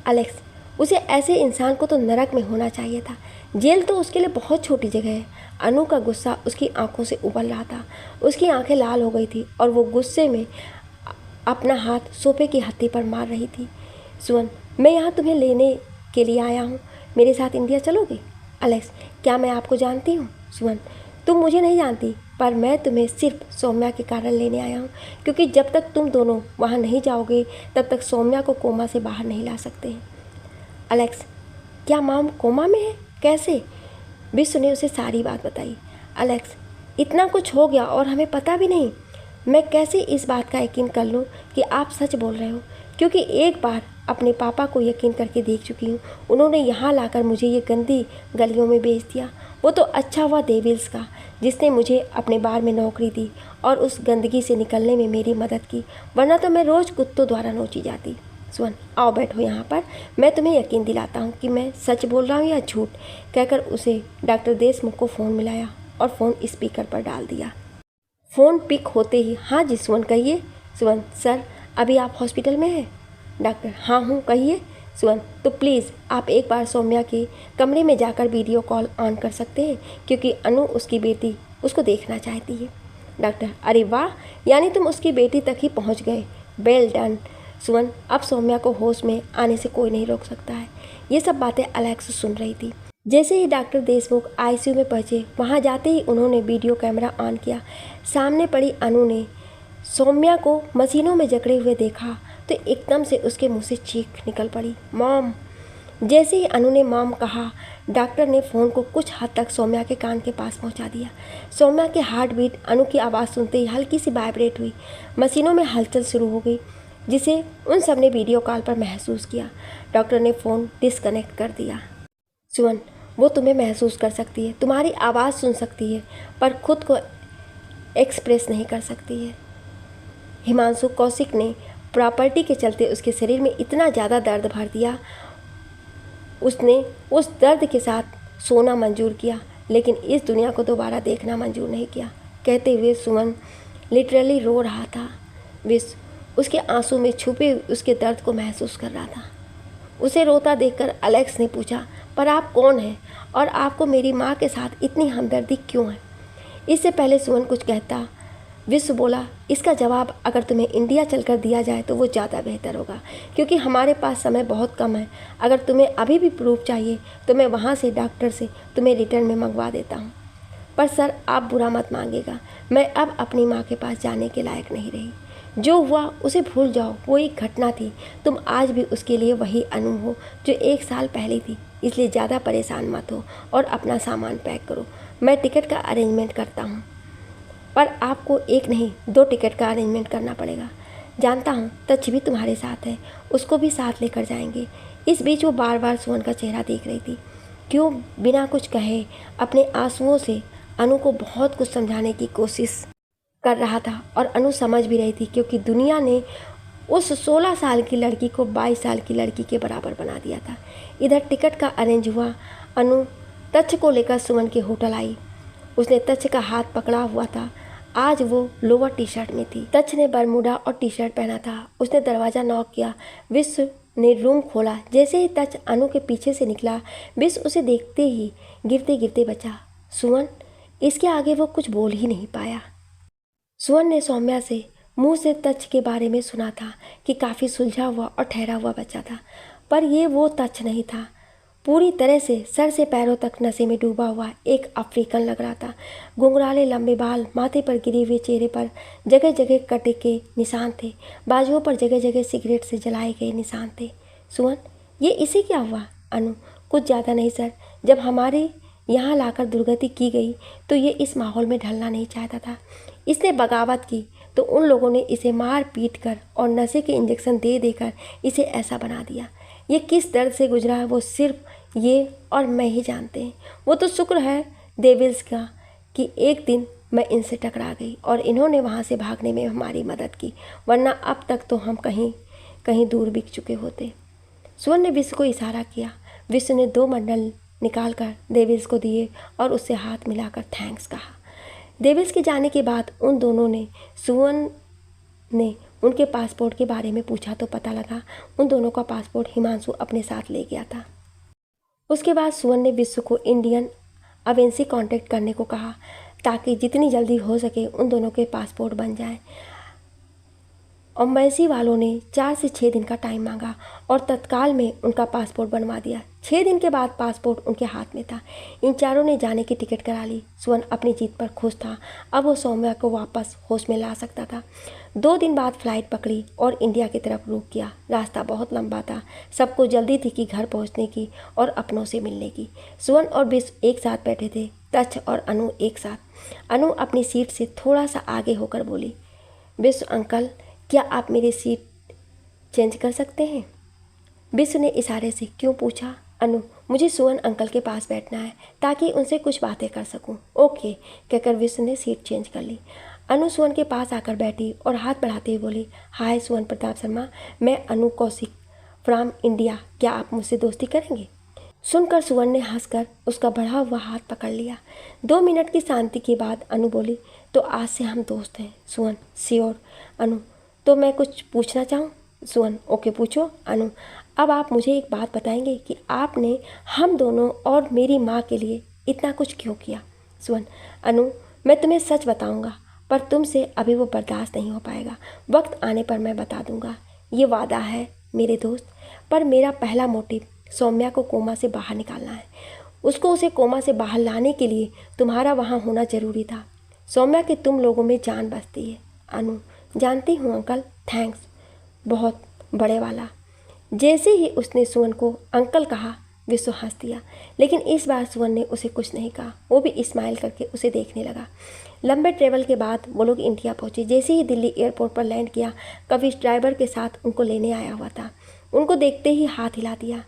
एलेक्स, उसे ऐसे इंसान को तो नरक में होना चाहिए था, जेल तो उसके लिए बहुत छोटी जगह है। अनु का गुस्सा उसकी आंखों से उबल रहा था, उसकी आंखें लाल हो गई थी और वो गुस्से में अपना हाथ सोफे की हत्ती पर मार रही थी। सुवन, मैं यहाँ तुम्हें लेने के लिए आया हूँ, मेरे साथ इंडिया चलोगे? एलेक्स, क्या मैं आपको जानती हूँ? सुवन, तुम मुझे नहीं जानती, पर मैं तुम्हें सिर्फ सौम्या के कारण लेने आया हूँ, क्योंकि जब तक तुम दोनों वहाँ नहीं जाओगे तब तक सौम्या को कोमा से बाहर नहीं ला सकते हैं। एलेक्स, क्या मॉम कोमा में है? कैसे? विश्व ने उसे सारी बात बताई। एलेक्स, इतना कुछ हो गया और हमें पता भी नहीं। मैं कैसे इस बात का यकीन कर लूँ कि आप सच बोल रहे हो, क्योंकि एक बार अपने पापा को यकीन करके देख चुकी हूँ। उन्होंने यहाँ लाकर मुझे ये गंदी गलियों में बेच दिया। वो तो अच्छा हुआ डेविल्स का, जिसने मुझे अपने बार में नौकरी दी और उस गंदगी से निकलने में मेरी मदद की, वरना तो मैं रोज़ कुत्तों द्वारा नोची जाती। सुवन, आओ बैठो यहाँ पर, मैं तुम्हें यकीन दिलाता हूँ कि मैं सच बोल रहा हूँ या झूठ, कहकर उसे डॉक्टर देशमुख को फ़ोन मिलाया और फ़ोन स्पीकर पर डाल दिया। फ़ोन पिक होते ही, हाँ जी सुवन, कहिए। सुवन, सर अभी आप हॉस्पिटल में हैं? डॉक्टर, हाँ हूँ, कहिए। सुवन, तो प्लीज़ आप एक बार सौम्या के कमरे में जाकर वीडियो कॉल ऑन कर सकते हैं, क्योंकि अनु उसकी बेटी उसको देखना चाहती है। डॉक्टर, अरे वाह, यानी तुम उसकी बेटी तक ही पहुँच गए, वेल डन। सुवन, अब सौम्या को होश में आने से कोई नहीं रोक सकता है। ये सब बातें एलेक्स सुन रही थी। जैसे ही डॉक्टर देशमुख आईसीयू में पहुंचे, वहां जाते ही उन्होंने वीडियो कैमरा ऑन किया। सामने पड़ी अनु ने सौम्या को मशीनों में जकड़े हुए देखा तो एकदम से उसके मुंह से चीख निकल पड़ी, मॉम। जैसे ही अनु ने मॉम कहा, डॉक्टर ने फ़ोन को कुछ हद तक सौम्या के कान के पास पहुंचा दिया। सौम्या के हार्ट बीट अनु की आवाज़ सुनते ही हल्की सी वाइब्रेट हुई। मशीनों में हलचल शुरू हो गई, जिसे उन सब ने वीडियो कॉल पर महसूस किया। डॉक्टर ने फ़ोन डिस्कनेक्ट कर दिया। सुवन, वो तुम्हें महसूस कर सकती है, तुम्हारी आवाज़ सुन सकती है, पर खुद को एक्सप्रेस नहीं कर सकती है। हिमांशु कौशिक ने प्रॉपर्टी के चलते उसके शरीर में इतना ज़्यादा दर्द भर दिया, उसने उस दर्द के साथ सोना मंजूर किया, लेकिन इस दुनिया को दोबारा देखना मंजूर नहीं किया। कहते हुए सुवन लिटरली रो रहा था। विश्व उसके आंसू में छुपे उसके दर्द को महसूस कर रहा था। उसे रोता देखकर एलेक्स ने पूछा, पर आप कौन हैं और आपको मेरी माँ के साथ इतनी हमदर्दी क्यों है? इससे पहले सुवन कुछ कहता, विश्व बोला, इसका जवाब अगर तुम्हें इंडिया चलकर दिया जाए तो वो ज़्यादा बेहतर होगा, क्योंकि हमारे पास समय बहुत कम है। अगर तुम्हें अभी भी प्रूफ चाहिए तो मैं वहाँ से डॉक्टर से तुम्हें रिटर्न में मंगवा देता हूँ। पर सर, आप बुरा मत मांगिएगा, मैं अब अपनी माँ के पास जाने के लायक नहीं रही। जो हुआ उसे भूल जाओ, वो एक घटना थी। तुम आज भी उसके लिए वही अनु हो जो 1 साल पहले थी, इसलिए ज़्यादा परेशान मत हो और अपना सामान पैक करो। मैं टिकट का अरेंजमेंट करता हूँ। पर आपको 1 नहीं 2 टिकट का अरेंजमेंट करना पड़ेगा। जानता हूँ तच भी तुम्हारे साथ है, उसको भी साथ लेकर जाएंगे। इस बीच वो बार बार सुमन का चेहरा देख रही थी। क्यों बिना कुछ कहे अपने आंसुओं से अनु को बहुत कुछ समझाने की कोशिश कर रहा था, और अनु समझ भी रही थी, क्योंकि दुनिया ने उस 16 साल की लड़की को 22 साल की लड़की के बराबर बना दिया था। इधर टिकट का अरेंज हुआ। अनु तच को लेकर सुमन के होटल आई। उसने तच का हाथ पकड़ा हुआ था। आज वो लोअर टी शर्ट में थी, तच ने बरमूडा और टी शर्ट पहना था। उसने दरवाज़ा नॉक किया। विश्व ने रूम खोला। जैसे ही तच अनु के पीछे से निकला, विश्व उसे देखते ही गिरते गिरते बचा। सुमन, इसके आगे वो कुछ बोल ही नहीं पाया। सुमन ने सौम्या से मुंह से तच के बारे में सुना था कि काफ़ी सुलझा हुआ और ठहरा हुआ बच्चा था, पर ये वो तच नहीं था। पूरी तरह से सर से पैरों तक नशे में डूबा हुआ एक अफ्रीकन लग रहा था। घुंघराले लंबे बाल, माथे पर गिरे हुए चेहरे पर जगह जगह कटे के निशान थे, बाजुओं पर जगह जगह सिगरेट से जलाए गए निशान थे। सुमन, ये इसे क्या हुआ? अनु, कुछ ज़्यादा नहीं सर, जब हमारे यहाँ लाकर दुर्गति की गई तो ये इस माहौल में ढलना नहीं चाहता था। इसने बगावत की तो उन लोगों ने इसे मार पीट कर और नशे के इंजेक्शन दे देकर इसे ऐसा बना दिया। ये किस दर्द से गुजरा है वो सिर्फ ये और मैं ही जानते हैं। वो तो शुक्र है डेविल्स का कि एक दिन मैं इनसे टकरा गई और इन्होंने वहाँ से भागने में हमारी मदद की, वरना अब तक तो हम कहीं कहीं दूर बिक चुके होते। सुमन ने विश्व को इशारा किया। विश्व ने 2 बंडल निकाल कर डेविल्स को दिए और उससे हाथ मिलाकर थैंक्स कहा। डेविल्स के जाने के बाद उन दोनों ने सुमन ने उनके पासपोर्ट के बारे में पूछा तो पता लगा उन दोनों का पासपोर्ट हिमांशु अपने साथ ले गया था। उसके बाद सुमन ने विश्व को इंडियन एम्बेसी कांटेक्ट करने को कहा ताकि जितनी जल्दी हो सके उन दोनों के पासपोर्ट बन जाए। एम्बेसी वालों ने 4 से 6 दिन का टाइम मांगा और तत्काल में उनका पासपोर्ट बनवा दिया। 6 दिन के बाद पासपोर्ट उनके हाथ में था। इन चारों ने जाने की टिकट करा ली। सुमन अपनी जीत पर खुश था। अब वो सौम्या को वापस होश में ला सकता था। 2 दिन बाद फ्लाइट पकड़ी और इंडिया की तरफ रुख किया। रास्ता बहुत लंबा था। सबको जल्दी थी कि घर पहुंचने की और अपनों से मिलने की। सुमन और विश्व एक साथ बैठे थे, तच और अनु एक साथ। अनु अपनी सीट से थोड़ा सा आगे होकर बोली, विश्व अंकल, क्या आप मेरी सीट चेंज कर सकते हैं? विश्व ने इशारे से क्यों पूछा। अनु, मुझे सुमन अंकल के पास बैठना है ताकि उनसे कुछ बातें कर सकूं। ओके कहकर विश्व ने सीट चेंज कर ली। अनु सुमन के पास आकर बैठी और हाथ बढ़ाते हुए बोली, हाय सुमन प्रताप शर्मा, मैं अनु कौशिक फ्रॉम इंडिया, क्या आप मुझसे दोस्ती करेंगे? सुनकर सुमन ने हंसकर उसका बढ़ा हुआ हाथ पकड़ लिया। 2 मिनट की शांति के बाद अनु बोली, तो आज से हम दोस्त हैं। सुमन, श्योर। अनु, तो मैं कुछ पूछना चाहूँ? सुमन, ओके पूछो। अनु, अब आप मुझे एक बात बताएंगे कि आपने हम दोनों और मेरी माँ के लिए इतना कुछ क्यों किया? सुमन, अनु, मैं तुम्हें सच बताऊंगा, पर तुमसे अभी वो बर्दाश्त नहीं हो पाएगा। वक्त आने पर मैं बता दूंगा, ये वादा है मेरे दोस्त। पर मेरा पहला मोटिव सौम्या को कोमा से बाहर निकालना है। उसे कोमा से बाहर लाने के लिए तुम्हारा वहाँ होना ज़रूरी था। सौम्या के तुम लोगों में जान बसती है। अनु, जानती हूँ अंकल, थैंक्स, बहुत बड़े वाला। जैसे ही उसने सुमन को अंकल कहा, विश्व हंस दिया, लेकिन इस बार सुमन ने उसे कुछ नहीं कहा। वो भी स्माइल करके उसे देखने लगा। लंबे ट्रेवल के बाद वो लोग इंडिया पहुंचे। जैसे ही दिल्ली एयरपोर्ट पर लैंड किया, कविश ड्राइवर के साथ उनको लेने आया हुआ था। उनको देखते ही हाथ हिला दिया।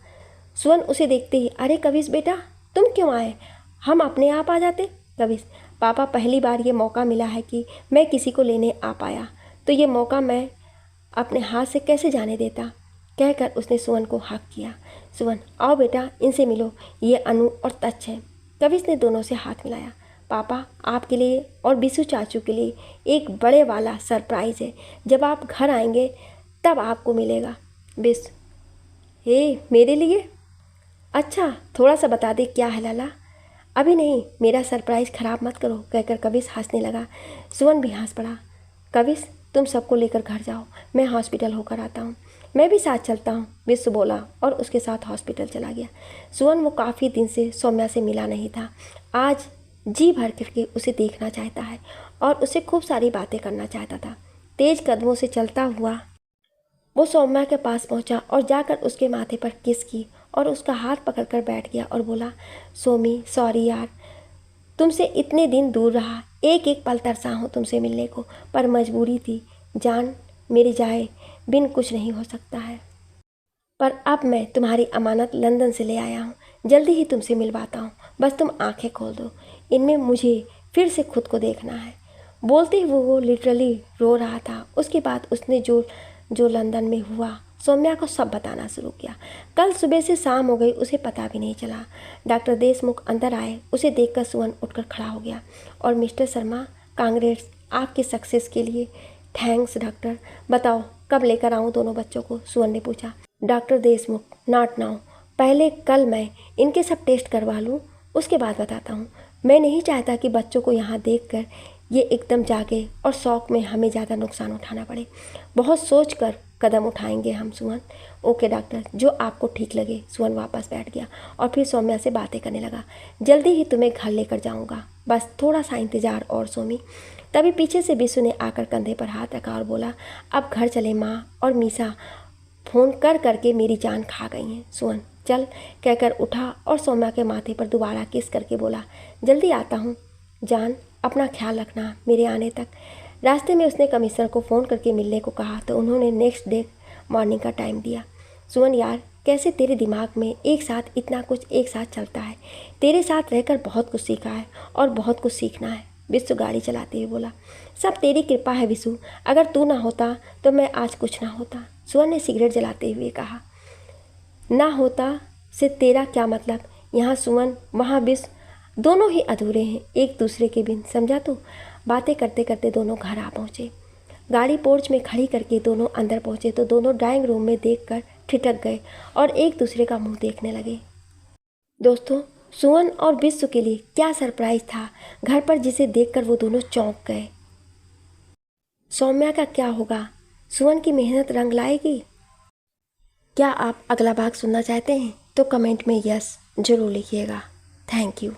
सुमन उसे देखते ही, अरे कविश बेटा, तुम क्यों आए? हम अपने आप आ जाते। कविश, पापा, पहली बार ये मौका मिला है कि मैं किसी को लेने आ पाया, तो ये मौका मैं अपने हाथ से कैसे जाने देता, कहकर उसने सुमन को हक किया। सुमन, आओ बेटा, इनसे मिलो, ये अनु और तच हैं। कविश ने दोनों से हाथ मिलाया। पापा, आपके लिए और बिशु चाचू के लिए एक बड़े वाला सरप्राइज़ है। जब आप घर आएंगे तब आपको मिलेगा। बिश, हे मेरे लिए? अच्छा, थोड़ा सा बता दे क्या है लाला? अभी नहीं, मेरा सरप्राइज़ ख़राब मत करो, कहकर कविश हंसने लगा। सुवन भी हंस पड़ा। कविश, तुम सबको लेकर घर जाओ, मैं हॉस्पिटल होकर आता हूँ। मैं भी साथ चलता हूँ, विश्व बोला और उसके साथ हॉस्पिटल चला गया। सुवन वो काफ़ी दिन से सौम्या से मिला नहीं था। आज जी भर करके उसे देखना चाहता है और उसे खूब सारी बातें करना चाहता था। तेज कदमों से चलता हुआ वो सौम्या के पास पहुंचा और जाकर उसके माथे पर किस की और उसका हाथ पकड़कर बैठ गया और बोला, सोमी सॉरी यार, तुमसे इतने दिन दूर रहा, एक एक पल तरसा हूँ तुमसे मिलने को, पर मजबूरी थी। जान मेरी जाए बिन कुछ नहीं हो सकता है, पर अब मैं तुम्हारी अमानत लंदन से ले आया हूँ, जल्दी ही तुमसे मिलवाता हूँ, बस तुम आंखें खोल दो, इनमें मुझे फिर से खुद को देखना है। बोलते हुए वो लिटरली रो रहा था। उसके बाद उसने जो जो लंदन में हुआ सौम्या को सब बताना शुरू किया। कल सुबह से शाम हो गई, उसे पता भी नहीं चला। डॉक्टर देशमुख अंदर आए, उसे देखकर सुवन उठकर खड़ा हो गया और मिस्टर शर्मा, कांग्रेस आपकी सक्सेस के लिए। थैंक्स डॉक्टर, बताओ कब लेकर आऊँ दोनों बच्चों को, सुवन ने पूछा। डॉक्टर देशमुख, नॉट नाउ, पहले कल मैं इनके सब टेस्ट करवा लूँ, उसके बाद बताता हूँ। मैं नहीं चाहता कि बच्चों को यहाँ देखकर ये एकदम जागे और शौक में हमें ज़्यादा नुकसान उठाना पड़े। बहुत सोच कर कदम उठाएंगे हम, सुवन। ओके डॉक्टर, जो आपको ठीक लगे। सुवन वापस बैठ गया और फिर सौम्या से बातें करने लगा। जल्दी ही तुम्हें घर लेकर जाऊंगा, बस थोड़ा सा इंतज़ार और सोमी। तभी पीछे से विशु ने आकर कंधे पर हाथ रखा और बोला, अब घर चले, माँ और मीसा फ़ोन कर करके मेरी जान खा गई हैं। सुवन चल कहकर उठा और सौम्या के माथे पर दोबारा किस करके बोला, जल्दी आता हूँ जान, अपना ख्याल रखना मेरे आने तक। रास्ते में उसने कमिश्नर को फ़ोन करके मिलने को कहा तो उन्होंने नेक्स्ट डे मॉर्निंग का टाइम दिया। सुवन यार, कैसे तेरे दिमाग में एक साथ इतना कुछ एक साथ चलता है। तेरे साथ रहकर बहुत कुछ सीखा है और बहुत कुछ सीखना है, विशु गाड़ी चलाते हुए बोला। सब तेरी कृपा है विशु, अगर तू ना होता तो मैं आज कुछ ना होता, सुवन ने सिगरेट जलाते हुए कहा। ना होता से तेरा क्या मतलब, यहाँ सुवन वहाँ विश्व, दोनों ही अधूरे हैं एक दूसरे के बिन, समझा तू। बातें करते करते दोनों घर आ पहुँचे। गाड़ी पोर्च में खड़ी करके दोनों अंदर पहुँचे तो दोनों ड्राइंग रूम में देखकर ठिठक गए और एक दूसरे का मुंह देखने लगे। दोस्तों, सुवन और विश्व के लिए क्या सरप्राइज था घर पर, जिसे देखकर वो दोनों चौंक गए। सौम्या का क्या होगा, सुवन की मेहनत रंग लाएगी? क्या आप अगला भाग सुनना चाहते हैं तो कमेंट में यस जरूर लिखिएगा। Thank you.